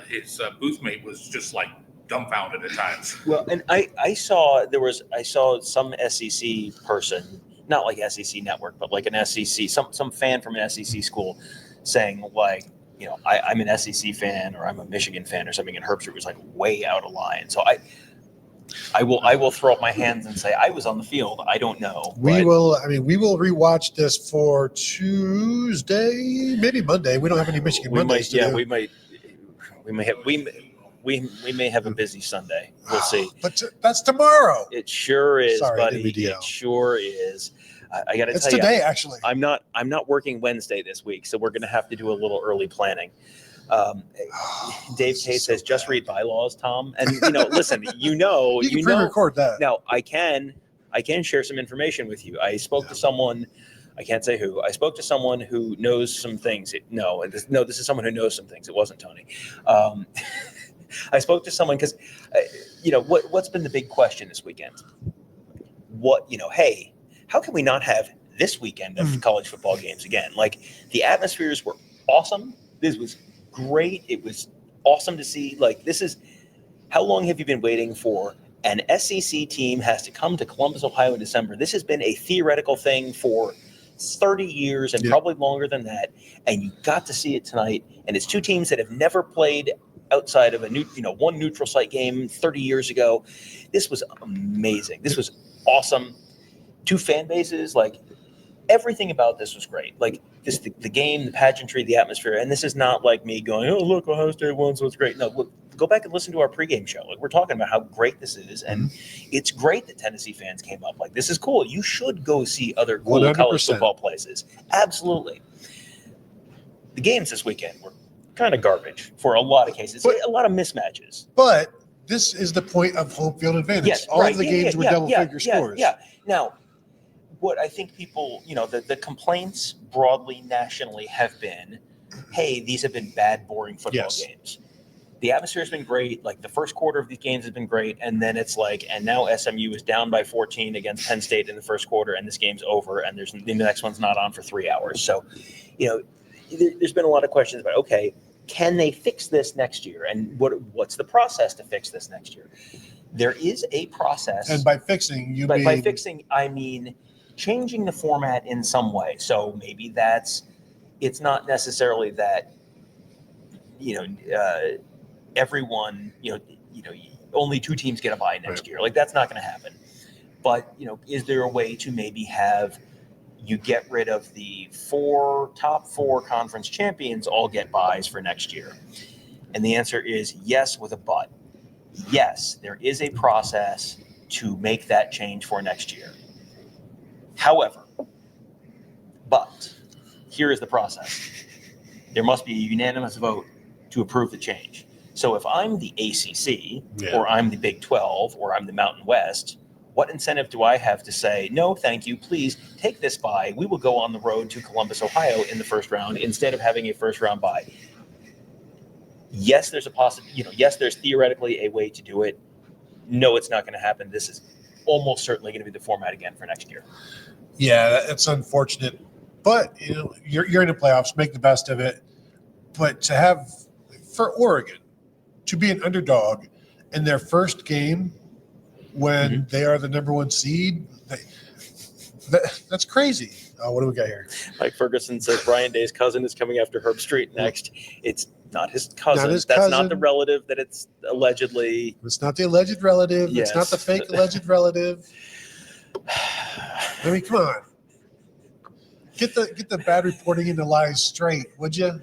his booth mate was just like dumbfounded at times. Well, and I saw some SEC person, not like SEC Network, but like an SEC, some fan from an SEC school saying like, you know, I'm an SEC fan or I'm a Michigan fan or something, and Herbstreit was like way out of line. So I will throw up my hands and say I was on the field. I don't know. We will rewatch this for Tuesday, maybe Monday. We don't have any Michigan Mondays to do. We may have a busy Sunday. We'll see. But that's tomorrow. It sure is, Sorry, buddy. NBDL. It sure is. I got to tell you, it's today actually. I'm not working Wednesday this week, so we're going to have to do a little early planning. Dave K says, "Just read bylaws, Tom." And listen, you can pre-record that. Now I can share some information with you. I spoke to someone. I can't say who. I spoke to someone who knows some things. This is someone who knows some things. It wasn't Tony. I spoke to someone because, what's been the big question this weekend? Hey, how can we not have this weekend of college football games again? Like, the atmospheres were awesome. This was great. It was awesome to see. Like, how long have you been waiting for an SEC team has to come to Columbus, Ohio in December? This has been a theoretical thing for 30 years and probably longer than that. And you got to see it tonight. And it's two teams that have never played outside of one neutral site game 30 years ago. This was amazing. This was awesome. Two fan bases, like, everything about this was great. Like, the game, the pageantry, the atmosphere. And this is not like me going, oh, look, Ohio State won, so it's great. No, look, go back and listen to our pregame show. Like, we're talking about how great this is. And it's great that Tennessee fans came up. Like, this is cool. You should go see other cool 100%. college football places. Absolutely. The games this weekend were kind of garbage for a lot of cases. A lot of mismatches. But this is the point of home field advantage. Yes, All of the games were double-figure scores. Yeah. Now, what I think people, the complaints broadly nationally have been, hey, these have been bad, boring football games. The atmosphere has been great. Like, the first quarter of these games has been great. And then it's like, and now SMU is down by 14 against Penn State in the first quarter, and this game's over, and the next one's not on for 3 hours. So, there's been a lot of questions about, okay, can they fix this next year? And what's the process to fix this next year? There is a process. And by fixing, by fixing, I mean changing the format in some way. So maybe it's not necessarily that, everyone, only two teams get a bye next year. Like, that's not going to happen. But, is there a way to maybe have you get rid of the top four conference champions all get byes for next year? And the answer is yes, with a but. Yes, there is a process to make that change for next year. However, but here is the process. There must be a unanimous vote to approve the change. So if I'm the ACC or I'm the Big 12 or I'm the Mountain West, what incentive do I have to say, no, thank you, please take this bye. We will go on the road to Columbus, Ohio in the first round instead of having a first round bye. Yes, there's yes, there's theoretically a way to do it. No, it's not going to happen. This is almost certainly going to be the format again for next year. Yeah, it's unfortunate. But, you're in the playoffs, make the best of it. But to have, for Oregon, to be an underdog in their first game when they are the number one seed, that's crazy. What do we got here? Mike Ferguson says Brian Day's cousin is coming after Herbstreit next. It's not his cousin. That's not the relative that it's allegedly. It's not the alleged relative. Yes. It's not the fake alleged relative. I mean, come on. Get the bad reporting into lies straight, would you?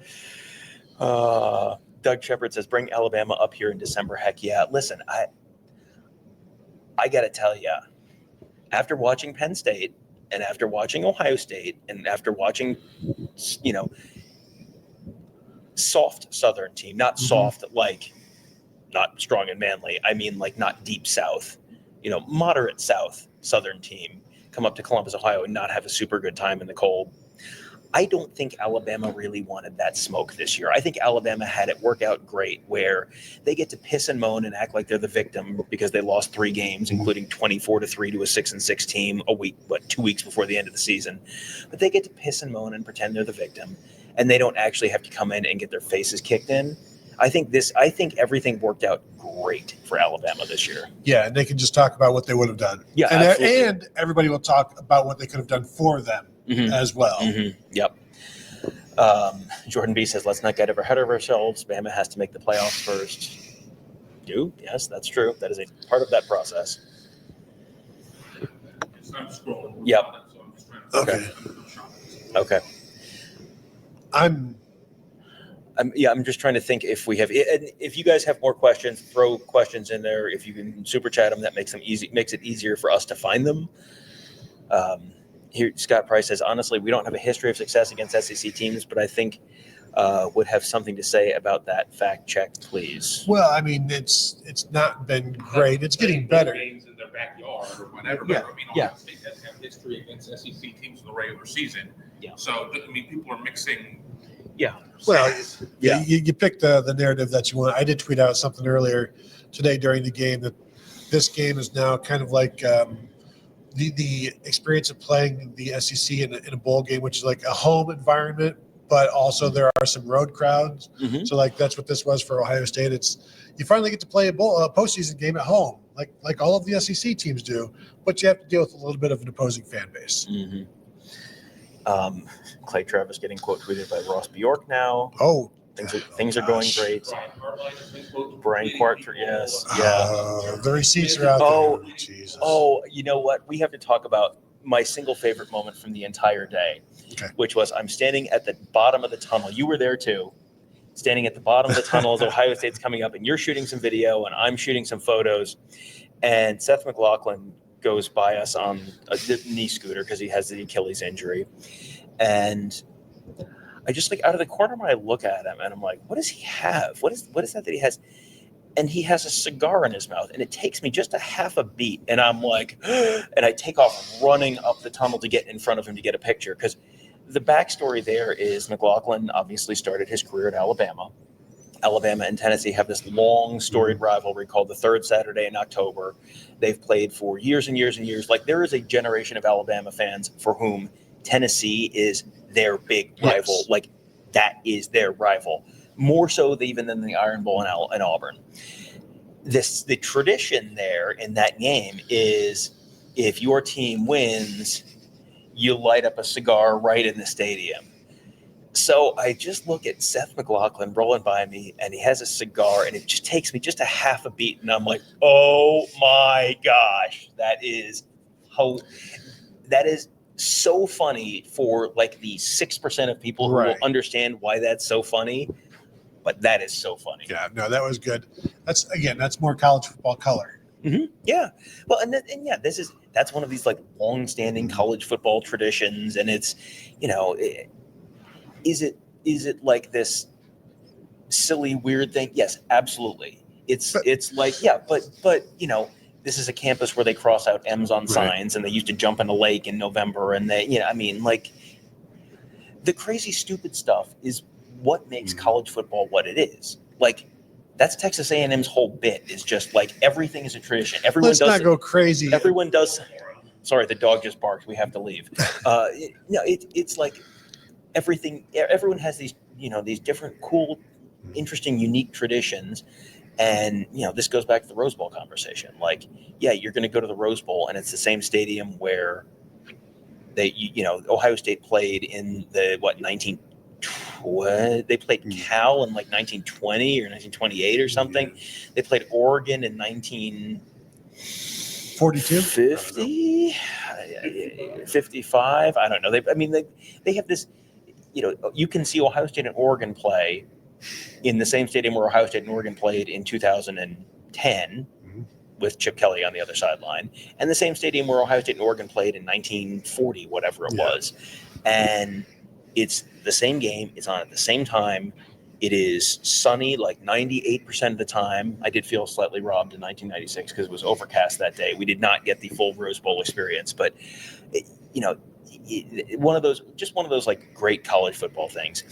Doug Shepard says, bring Alabama up here in December. Heck yeah. Listen, I got to tell you, after watching Penn State and after watching Ohio State and after watching, soft Southern team, not soft, like not strong and manly. I mean, like not deep South, moderate southern team come up to Columbus, Ohio, and not have a super good time in the cold. I don't think Alabama really wanted that smoke this year. I think Alabama had it work out great where they get to piss and moan and act like they're the victim because they lost 3 games, including 24-3 to a 6-6 team 2 weeks before the end of the season. But they get to piss and moan and pretend they're the victim, and they don't actually have to come in and get their faces kicked in. I think everything worked out great for Alabama this year. Yeah, and they can just talk about what they would have done. Yeah, and everybody will talk about what they could have done for them as well. Mm-hmm. Yep. Jordan B says, let's not get ahead of ourselves. Bama has to make the playoffs first. Yes, that's true. That is a part of that process. I'm scrolling. Yep. So I'm just trying to Okay. I'm just trying to think if we have, and if you guys have more questions, throw questions in there. If you can super chat them, that makes it easier for us to find them. Here, Scott Price says, honestly, we don't have a history of success against SEC teams, but I think would have something to say about that. Fact check, please. Well, I mean, it's not been great. It's getting better. Games in their backyard or whatever. Yeah. I mean, Yeah. Ohio State doesn't have history against SEC teams in the regular season. Yeah. So, I mean, people are mixing. Yeah. Well, stats. yeah, you pick the narrative that you want. I did tweet out something earlier today during the game that this game is now kind of like the experience of playing the SEC in a bowl game, which is like a home environment, but also there are some road crowds. Mm-hmm. So like that's what this was for Ohio State. It's you finally get to play a postseason game at home, like all of the SEC teams do, but you have to deal with a little bit of an opposing fan base. Mm-hmm. Clay Travis getting quote tweeted by Ross Bjork now. Oh, Things are going great. Brian Quarter, yes. Yeah. The receipts are out Oh, there. Jesus. Oh, you know what? We have to talk about my single favorite moment from the entire day, which was I'm standing at the bottom of the tunnel. You were there too. Standing at the bottom of the tunnel as Ohio State's coming up, and you're shooting some video, and I'm shooting some photos. And Seth McLaughlin goes by us on a knee scooter because he has the Achilles injury. And I just out of the corner of my eye look at him and I'm like, what does he have? What is that he has? And he has a cigar in his mouth, and it takes me just a half a beat. And I'm like, and I take off running up the tunnel to get in front of him to get a picture. Because the backstory there is McLaughlin obviously started his career at Alabama. Alabama and Tennessee have this long storied rivalry called the Third Saturday in October. They've played for years and years and years. There is a generation of Alabama fans for whom Tennessee is their big rival. Yes. That is their rival, more so even than the Iron Bowl in Auburn. The tradition there in that game is if your team wins, you light up a cigar right in the stadium. So I just look at Seth McLaughlin rolling by me, and he has a cigar, and it just takes me just a half a beat, and I'm like, oh my gosh, that is so funny for the 6% of people who will understand why that's so funny, but that is so funny. Yeah, no, that was good. That's more college football color. Mm-hmm. Yeah. Well, that's one of these long-standing college football traditions, and it's, is it like this silly weird thing? Yes, absolutely. It's but this is a campus where they cross out M's on signs, and they used to jump in a lake in November, and the crazy stupid stuff is what makes college football what it is. That's Texas A&M's whole bit is just everything is a tradition. Everyone Let's does not go crazy. Everyone does. Sorry, the dog just barked. We have to leave. It's everything. Everyone has these these different cool, interesting, unique traditions. And, this goes back to the Rose Bowl conversation. You're going to go to the Rose Bowl, and it's the same stadium where Ohio State played in the, 1920? They played Cal in 1920 or 1928 or something. Yeah. They played Oregon in 1942, 50, 55. I don't know. They have this, you can see Ohio State and Oregon play in the same stadium where Ohio State and Oregon played in 2010 with Chip Kelly on the other sideline, and the same stadium where Ohio State and Oregon played in 1940, whatever it was. And it's the same game. It's on at the same time. It is sunny like 98% of the time. I did feel slightly robbed in 1996 because it was overcast that day. We did not get the full Rose Bowl experience, but one of those like great college football things.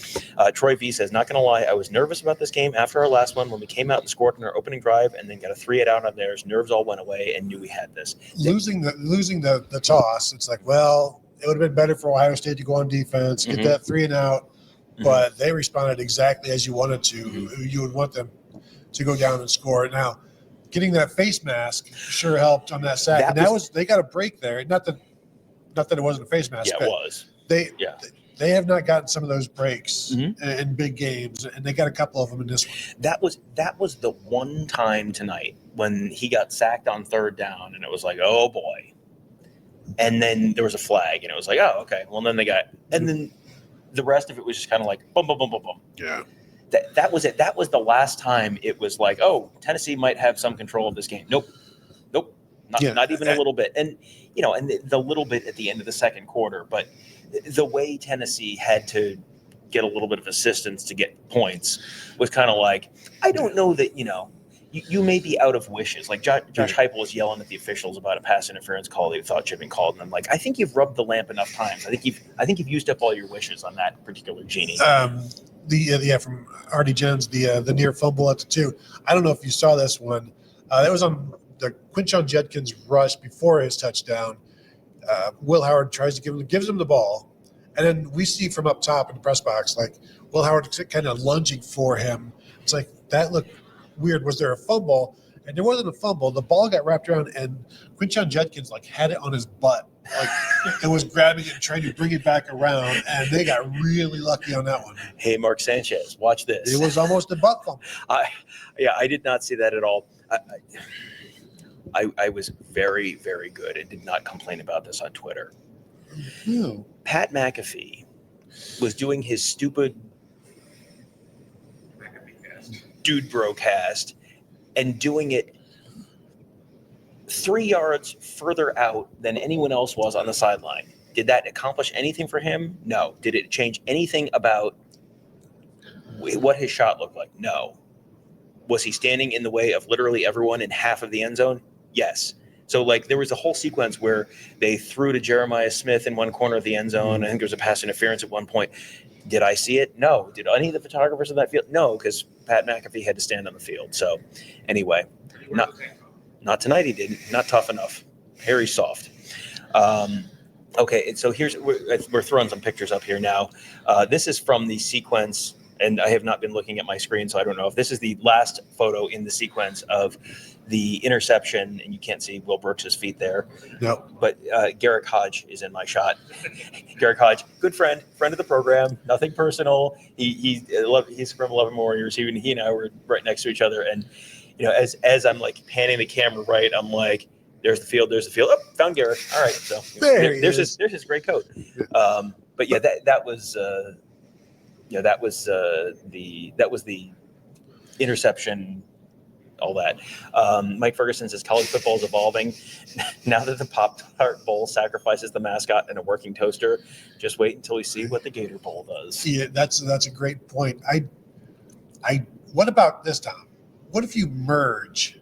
Troy V says, not gonna lie, I was nervous about this game after our last one when we came out and scored on our opening drive and then got a 3-8 out on theirs. Nerves all went away and knew we had this. Losing the toss, it's like, well, it would have been better for Ohio State to go on defense, get that 3-and-out, but they responded exactly as you wanted to. You would want them to go down and score. Now, getting that face mask sure helped on that sack. They got a break there. Not that it wasn't a face mask. Yeah, it was. They have not gotten some of those breaks in big games, and they got a couple of them in this one. That was the one time tonight when he got sacked on 3rd down, and it was like, oh boy. And then there was a flag, and it was like, oh, okay. Well, then and then the rest of it was just kind of like boom, boom, boom, boom, boom. Yeah. That was it. That was the last time it was like, oh, Tennessee might have some control of this game. Nope. Not even a little bit. And, and the little bit at the end of the second quarter, but the way Tennessee had to get a little bit of assistance to get points was kind of like, I don't know that, you may be out of wishes. Like Josh Heupel was yelling at the officials about a pass interference call that he thought should have been called. And I'm like, I think you've rubbed the lamp enough times. I think you've used up all your wishes on that particular genie. From Artie Jones, the near fumble at the 2. I don't know if you saw this one. That was on the Quinshon Judkins rush before his touchdown. Will Howard gives him the ball, and then we see from up top in the press box, like Will Howard kind of lunging for him. It's like that looked weird. Was there a fumble? And there wasn't a fumble. The ball got wrapped around, and Quinshon Judkins had it on his butt, and was grabbing it and trying to bring it back around. And they got really lucky on that one. Hey, Mark Sanchez, watch this. It was almost a butt fumble. I did not see that at all. I was very, very good and did not complain about this on Twitter. No. Pat McAfee was doing his stupid dude brocast and doing it 3 yards further out than anyone else was on the sideline. Did that accomplish anything for him? No. Did it change anything about what his shot looked like? No. Was he standing in the way of literally everyone in half of the end zone? Yes. So, there was a whole sequence where they threw to Jeremiah Smith in one corner of the end zone. I think there was a pass interference at one point. Did I see it? No. Did any of the photographers of that field? No, because Pat McAfee had to stand on the field. So, anyway, not tonight he didn't. Not tough enough. Harry's soft. Okay, and so we're throwing some pictures up here now. This is from the sequence, and I have not been looking at my screen, so I don't know if this is the last photo in the sequence of the interception, and you can't see Will Brooks' feet there. No. But Garrick Hodge is in my shot. Garrick Hodge, good friend of the program, nothing personal. He's from 11 Warriors. He and I were right next to each other, and as I'm panning the camera right, I'm like, there's the field. Oh, found Garrick. All right, so there's his great coat. But yeah, that was the interception. All that. Mike Ferguson says college football is evolving. Now that the Pop-Tart Bowl sacrifices the mascot and a working toaster, just wait until we see what the Gator Bowl does. Yeah, that's a great point. What about this, Tom? What if you merge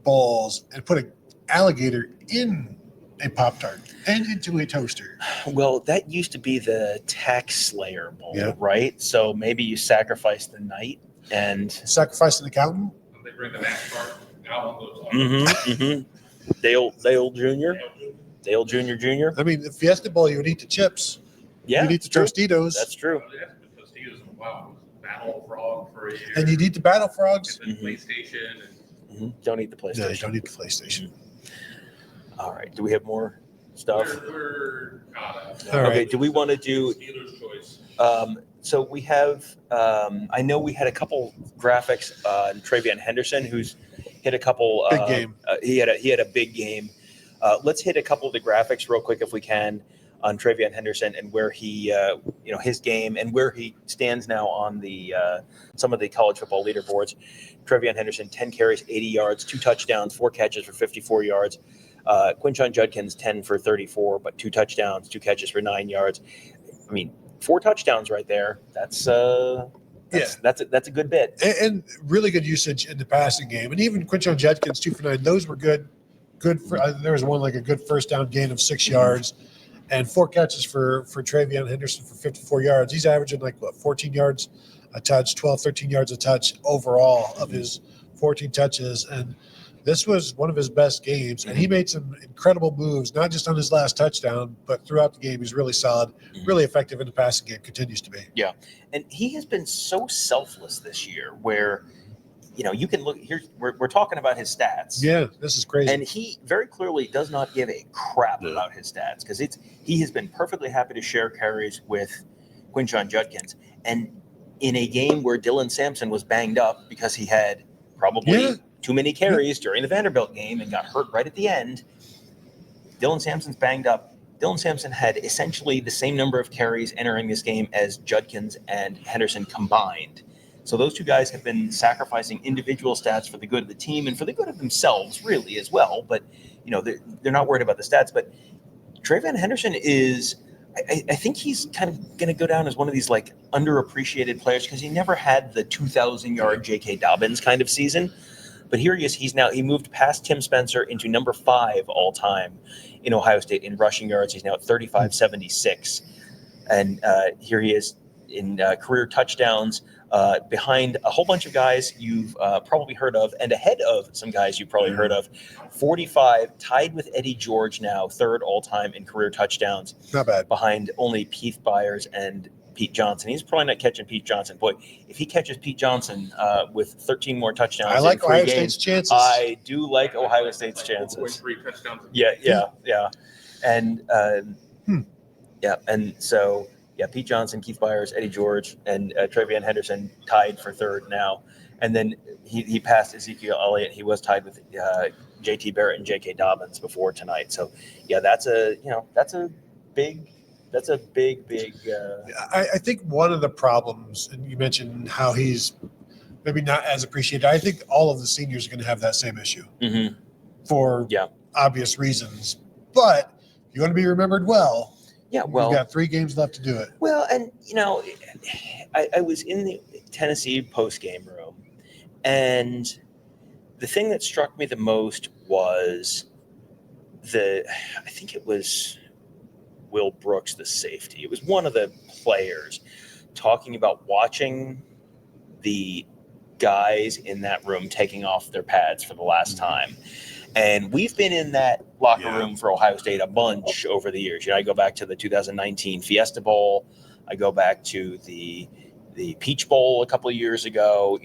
bowls and put an alligator in a Pop-Tart and into a toaster? Well, that used to be the Tax Slayer Bowl, right? So maybe you sacrifice the knight and sacrifice an accountant. They bring the NASCAR out on those. Dale Jr. I mean, the Fiesta Bowl, you would eat the chips. Yeah, you'd eat the Tostitos. That's true. The Tostitos, wow, Battle Frog for a year. And you'd eat the Battle Frogs. And then PlayStation. Don't eat the PlayStation. No, you don't eat the PlayStation. All right. Do we have more stuff? We're okay. Do we want to do Steelers' choice? So we have, I know we had a couple graphics on Travion Henderson, who's hit a couple. Big game. He had a big game. Let's hit a couple of the graphics real quick if we can on Travion Henderson and where he, his game and where he stands now on the some of the college football leaderboards. Travion Henderson, 10 carries, 80 yards, 2 touchdowns, 4 catches for 54 yards. Quinshon Judkins, 10 for 34, but 2 touchdowns, 2 catches for 9 yards. I mean, 4 touchdowns right there. That's That's a good bit. And really good usage in the passing game. And even Quinshon Judkins, 2 for 9, those were good. There was one like a good first down gain of 6 yards, and 4 catches for Travion Henderson for 54 yards. He's averaging 14 yards a touch, 12, 13 yards a touch overall of his 14 touches. And this was one of his best games, and he made some incredible moves, not just on his last touchdown, but throughout the game. He's really solid, really effective in the passing game, continues to be. Yeah, and he has been so selfless this year where, you can look here. We're talking about his stats. Yeah, this is crazy. And he very clearly does not give a crap about his stats because he has been perfectly happy to share carries with Quinshon Judkins. And in a game where Dylan Sampson was banged up because he had probably too many carries during the Vanderbilt game and got hurt right at the end, Dylan Sampson's banged up. Dylan Sampson had essentially the same number of carries entering this game as Judkins and Henderson combined. So those two guys have been sacrificing individual stats for the good of the team and for the good of themselves, really, as well. But, they're not worried about the stats. But Travion Henderson is, I think he's kind of going to go down as one of these underappreciated players because he never had the 2,000-yard J.K. Dobbins kind of season. But here he is. He moved past Tim Spencer into number 5 all time in Ohio State in rushing yards. He's now at 3,576. And here he is in career touchdowns behind a whole bunch of guys you've probably heard of and ahead of some guys you've probably heard of. 45, tied with Eddie George now, 3rd all time in career touchdowns. Not bad. Behind only Keith Byers and Pete Johnson. He's probably not catching Pete Johnson. Boy, if he catches Pete Johnson with 13 more touchdowns, I like Ohio games, State's chances. I do like Ohio State's chances. 3 touchdowns. Yeah. And and so Pete Johnson, Keith Byers, Eddie George, and Travion Henderson tied for 3rd now. And then he passed Ezekiel Elliott. He was tied with J.T. Barrett and J.K. Dobbins before tonight. So that's a big. I think one of the problems, and you mentioned how he's maybe not as appreciated. I think all of the seniors are going to have that same issue for obvious reasons. But if you want to be remembered well, you've got 3 games left to do it. Well, and I was in the Tennessee post-game room, and the thing that struck me the most was I think it was Will Brooks, the safety. It was one of the players talking about watching the guys in that room taking off their pads for the last time. And we've been in that locker room for Ohio State a bunch over the years. I go back to the 2019 Fiesta Bowl. I go back to the Peach Bowl a couple of years ago.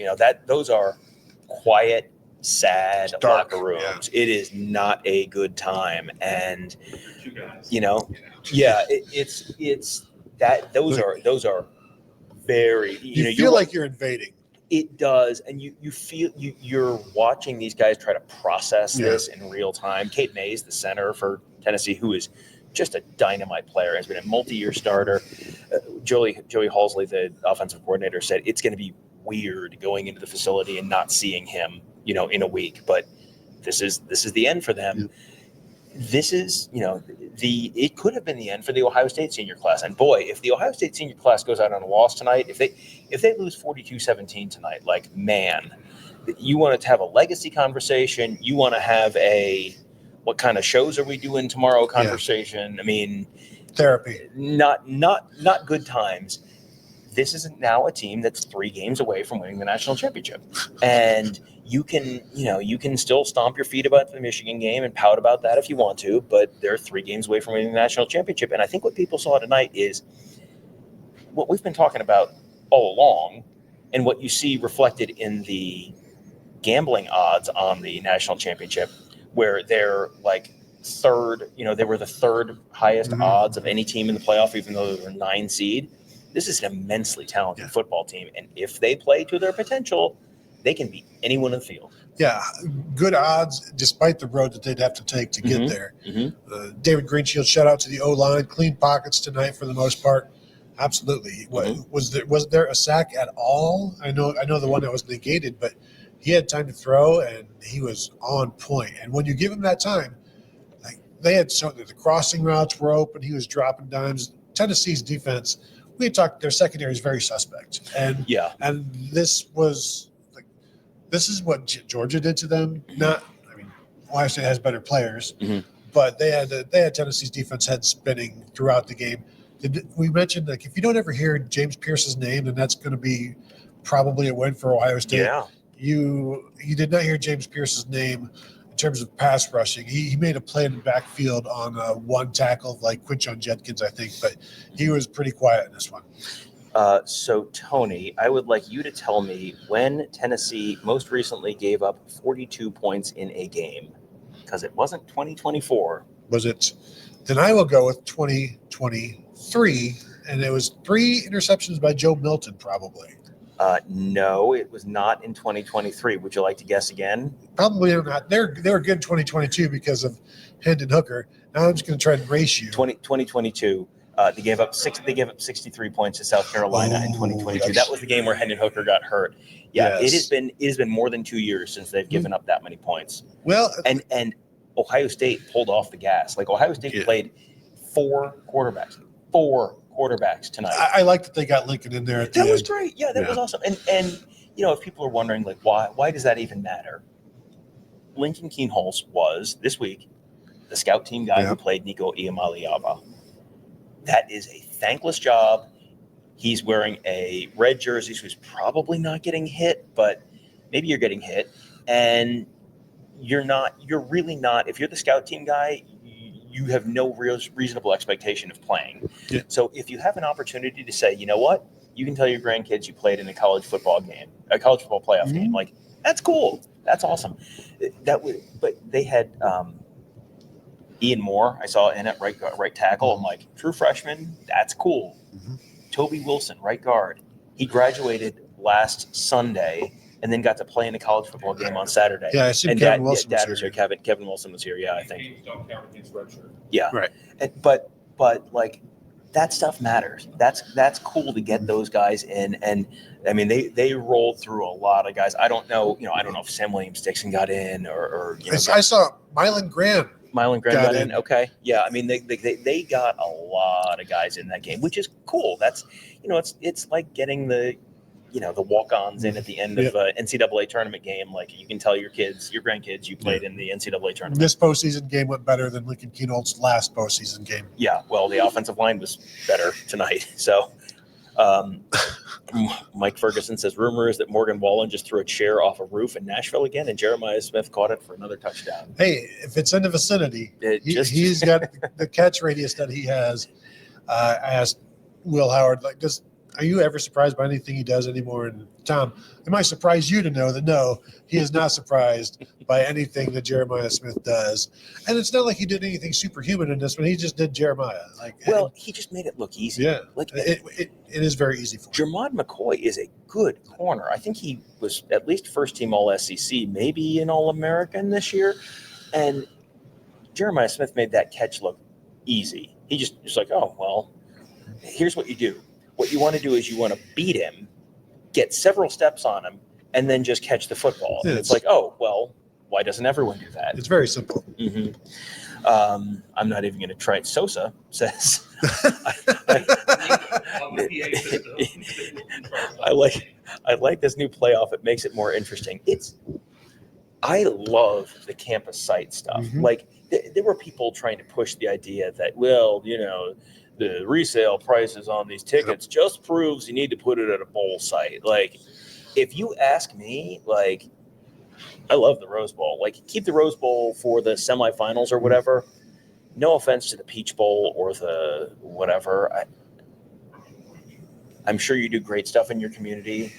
Those are quiet, sad Dark, locker rooms. It is not a good time. And it's that those are very you feel like you're invading. It does, and you feel you're watching these guys try to process this in real time. Kate Mays, the center for Tennessee, who is just a dynamite player, has been a multi-year starter. Joey Halsley, the offensive coordinator, said it's going to be weird going into the facility and not seeing him, in a week. But this is the end for them. Yeah. This is, it could have been the end for the Ohio State senior class. And boy, if the Ohio State senior class goes out on a loss tonight, if they lose 42-17 tonight, man, you want to have a legacy conversation. You want to have what kind of shows are we doing tomorrow conversation. Yeah. I mean, therapy, not good times. This is now a team that's 3 games away from winning the national championship. And you can still stomp your feet about the Michigan game and pout about that if you want to, but they're 3 games away from winning the national championship. And I think what people saw tonight is what we've been talking about all along, and what you see reflected in the gambling odds on the national championship, where they're 3rd, they were the 3rd highest odds of any team in the playoff, even though they were 9 seed. This is an immensely talented football team, and if they play to their potential, they can beat anyone in the field. Yeah, good odds, despite the road that they'd have to take to get there. David Greenshield, shout out to the O-line. Clean pockets tonight for the most part. Absolutely. Was there a sack at all? I know the one that was negated, but he had time to throw, and he was on point. And when you give him that time, they had the crossing routes were open. He was dropping dimes. Tennessee's defense we had talked, their secondary is very suspect, and this was like, this is what Georgia did to them. Not, I mean, Ohio State has better players, but they had Tennessee's defense head spinning throughout the game. We mentioned, like, if you don't ever hear James Pierce's name, then that's going to be probably a win for Ohio State. Yeah. You did not hear James Pierce's name in terms of pass rushing. He made a play in the backfield on one tackle of like Quinshon Judkins, I think, but he was pretty quiet in this one. So, Tony, I would like you to tell me when Tennessee most recently gave up 42 points in a game, because it wasn't 2024. Was it? Then I will go with 2023, and it was 3 interceptions by Joe Milton, probably. No, it was not in 2023. Would you like to guess again? Probably not. They were good in 2022 because of Hendon Hooker. Now I'm just going to try and race you. 2022. They gave up 63 points to South Carolina in 2022. That was the game where Hendon Hooker got hurt. Yeah, Yes. it has been more than 2 years since they've given up that many points. Well, And Ohio State pulled off the gas. Like, Ohio State played 4 quarterbacks tonight. I like that they got Lincoln in there at the That was end. great. Yeah, that was awesome. And if people are wondering, like, why does that even matter? Lincoln Keenholz was this week the scout team guy who played Nico Iamaleava. That is a thankless job. He's wearing a red jersey, so he's probably not getting hit, but maybe you're getting hit. And you're really not, if you're the scout team guy, you have no reasonable expectation of playing. Yeah. So if you have an opportunity to say, you know what, you can tell your grandkids you played in a college football playoff game. Like, that's cool. That's awesome. But they had Ian Moore, I saw in at right tackle. I'm like, true freshman, that's cool. Toby Wilson, right guard. He graduated last Sunday and then got to play in a college football game on Saturday. Yeah, I assume Kevin Wilson was here. Kevin Wilson was here. Yeah, I think. Don't count against redshirt. Yeah, right. But like, that stuff matters. That's cool to get those guys in. And I mean, they rolled through a lot of guys. I don't know if Sam Williams-Dixon got in or I saw Mylan Graham. Got in. Okay. Yeah. I mean, they got a lot of guys in that game, which is cool. That's, it's like getting the walk-ons in at the end of an NCAA tournament game. Like, you can tell your grandkids you played in the NCAA tournament. This postseason game went better than Lincoln Keenholz's last postseason game. Yeah. Well, the offensive line was better tonight. So, Mike Ferguson says, rumor is that Morgan Wallen just threw a chair off a roof in Nashville again, and Jeremiah Smith caught it for another touchdown. Hey, if it's in the vicinity, he's got the catch radius that he has. I asked Will Howard, like, are you ever surprised by anything he does anymore? And Tom, it might surprise you to know that no, he is not surprised by anything that Jeremiah Smith does. And it's not like he did anything superhuman in this one. He just did Jeremiah. He just made it look easy. Yeah, like it is very easy for him. Jermod McCoy is a good corner. I think he was at least first team All SEC, maybe an All American this year. And Jeremiah Smith made that catch look easy. He just like, oh well, here's what you do. What you want to do is you want to beat him, get several steps on him, and then just catch the football. And it's like, oh, well, why doesn't everyone do that? It's very simple. Mm-hmm. I'm not even going to try it. Sosa says, I like this new playoff. It makes it more interesting. I love the campus site stuff. Mm-hmm. Like, there were people trying to push the idea that, well, the resale prices on these tickets just proves you need to put it at a bowl site. Like, if you ask me, like, I love the Rose Bowl. Like, keep the Rose Bowl for the semifinals or whatever. No offense to the Peach Bowl or the whatever. I'm sure you do great stuff in your community.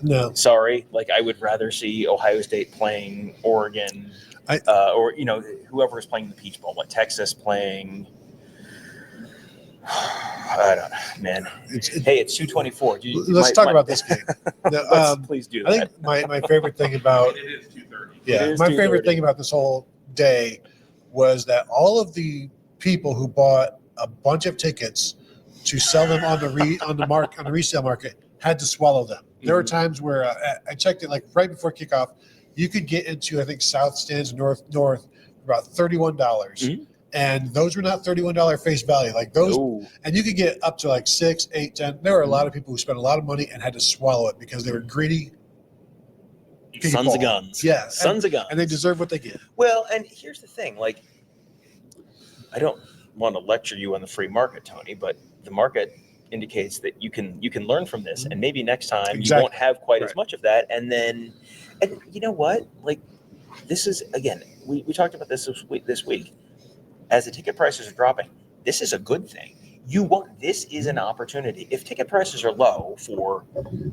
No. Sorry. Like, I would rather see Ohio State playing Oregon or whoever is playing the Peach Bowl, like Texas playing. I don't know, man. Hey, it's 2:24. Let's talk about this game. Please do. I think my favorite thing about it is 2:30. Yeah, my favorite thing about this whole day was that all of the people who bought a bunch of tickets to sell them on the resale market had to swallow them. There were times where I checked it, like right before kickoff, you could get into, I think, South Stands North about $31. And those were not $31 face value. Like those, Ooh. and you could get up to like 6, 8, 10. There were a lot of people who spent a lot of money and had to swallow it because they were greedy people. Sons of guns. Yeah. Sons of guns. And they deserve what they get. Well, and here's the thing. Like, I don't want to lecture you on the free market, Tony, but the market indicates that you can learn from this, and maybe next time you won't have quite as much of that. And you know what? Like, this is, again, we talked about this week. As the ticket prices are dropping, this is a good thing. This is an opportunity. If ticket prices are low for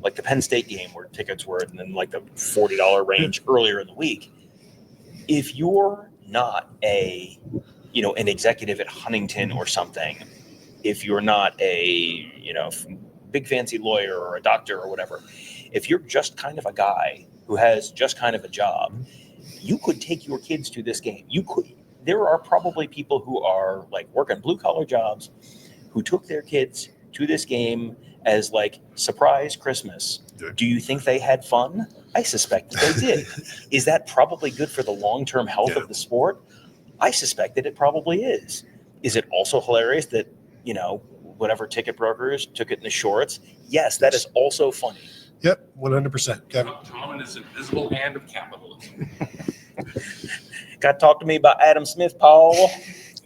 like the Penn State game where tickets were in like the $40 range earlier in the week, if you're not an executive at Huntington or something, if you're not a, big fancy lawyer or a doctor or whatever, if you're just kind of a guy who has just kind of a job, you could take your kids to this game. There are probably people who are like working blue collar jobs who took their kids to this game as like surprise Christmas. Do you think they had fun? I suspect that they did. Is that probably good for the long-term health of the sport? I suspect that it probably is. Is it also hilarious that, whatever ticket brokers took it in the shorts? Yes, that is also funny. Yep, 100%. Kevin. Tom and his invisible hand of capitalism. Got to talk to me about Adam Smith, Paul.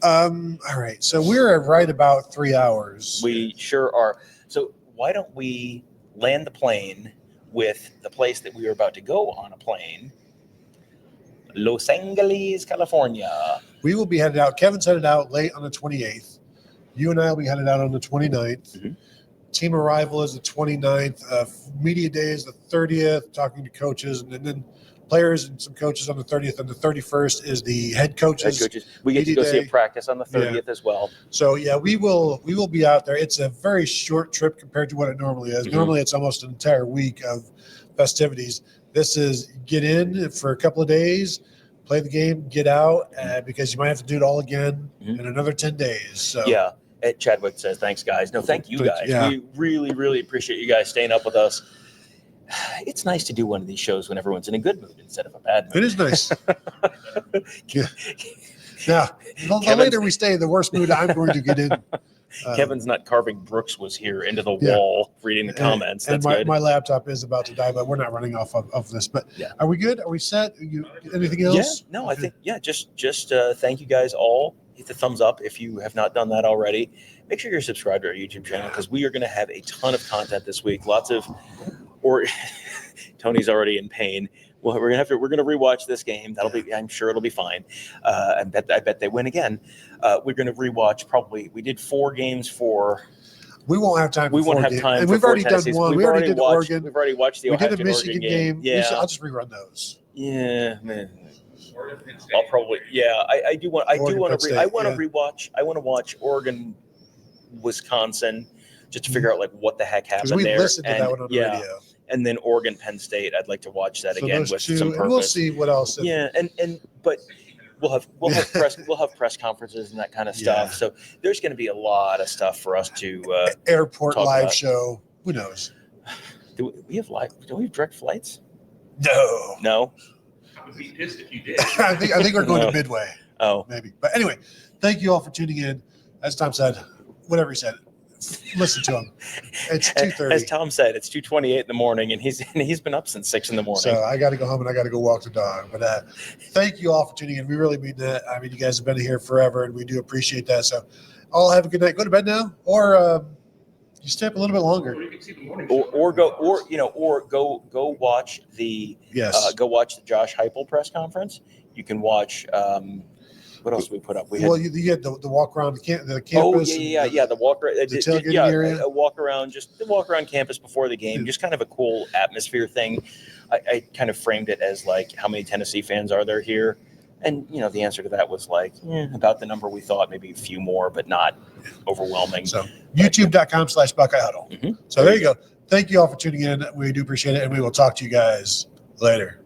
All right. So we're right about 3 hours. We sure are. So why don't we land the plane with the place that we were about to go on a plane, Los Angeles, California. We will be headed out. Kevin's headed out late on the 28th. You and I will be headed out on the 29th. Mm-hmm. Team arrival is the 29th. Media day is the 30th, talking to coaches, and then players and some coaches on the 30th. And the 31st is the head coaches. We get to go see a day. practice on the 30th as well. So yeah, we will be out there. It's a very short trip compared to what it normally is. Mm-hmm. Normally it's almost an entire week of festivities. This is get in for a couple of days, play the game, get out, because you might have to do it all again in another 10 days. So yeah. Chadwick says, thanks, guys. No, thank you, guys. Yeah. We really, really appreciate you guys staying up with us. It's nice to do one of these shows when everyone's in a good mood instead of a bad mood. it is nice. Yeah. The later we stay, the worse mood I'm going to get in. Kevin's not carving Brooks was here into the wall reading the comments. And That's good. my laptop is about to die, but we're not running off of this. But are we good? Are we set? Anything else? Yeah, no, I think, just thank you guys all. Hit the thumbs up if you have not done that already. Make sure you're subscribed to our YouTube channel because we are going to have a ton of content this week. Tony's already in pain. Well, we're gonna rewatch this game. I'm sure it'll be fine. I bet they win again. We're gonna rewatch probably. We did 4 games for. We won't have time. We won't have time. And we've already done one. We already did Oregon. We've already watched the. We did a Michigan game. Yeah, I'll just rerun those. Yeah, man. I'll probably. Yeah, I do want. I want to rewatch. I want to watch Oregon, Wisconsin, just to figure out like what the heck happened there. We listened to that one on the radio. And then Oregon, Penn State. I'd like to watch that again with some purpose. And we'll see what else. Yeah, but we'll have press conferences and that kind of stuff. So there's going to be a lot of stuff for us to airport live show. Who knows? Do we have live? Do we have direct flights? No. I would be pissed if you did. I think we're going to Midway. Oh, maybe. But anyway, thank you all for tuning in. As Tom said, whatever he said. Listen to him. It's 2:30. As Tom said, it's 2:28 in the morning, and he's been up since 6 in the morning. So I got to go home and I got to go walk the dog. But thank you all for tuning in. We really mean that. I mean, you guys have been here forever, and we do appreciate that. So, all have a good night. Go to bed now, or you stay up a little bit longer, or go watch the Josh Heupel press conference. You can watch. What else did we put up? You had the walk around the campus. Oh yeah. The walk around, the tailgating area. A walk around campus before the game. Just kind of a cool atmosphere thing. I kind of framed it as like, how many Tennessee fans are there here? And the answer to that was like about the number we thought, maybe a few more, but not overwhelming. So youtube.com/Buckeye Huddle. Mm-hmm. So there you go. Thank you all for tuning in. We do appreciate it, and we will talk to you guys later.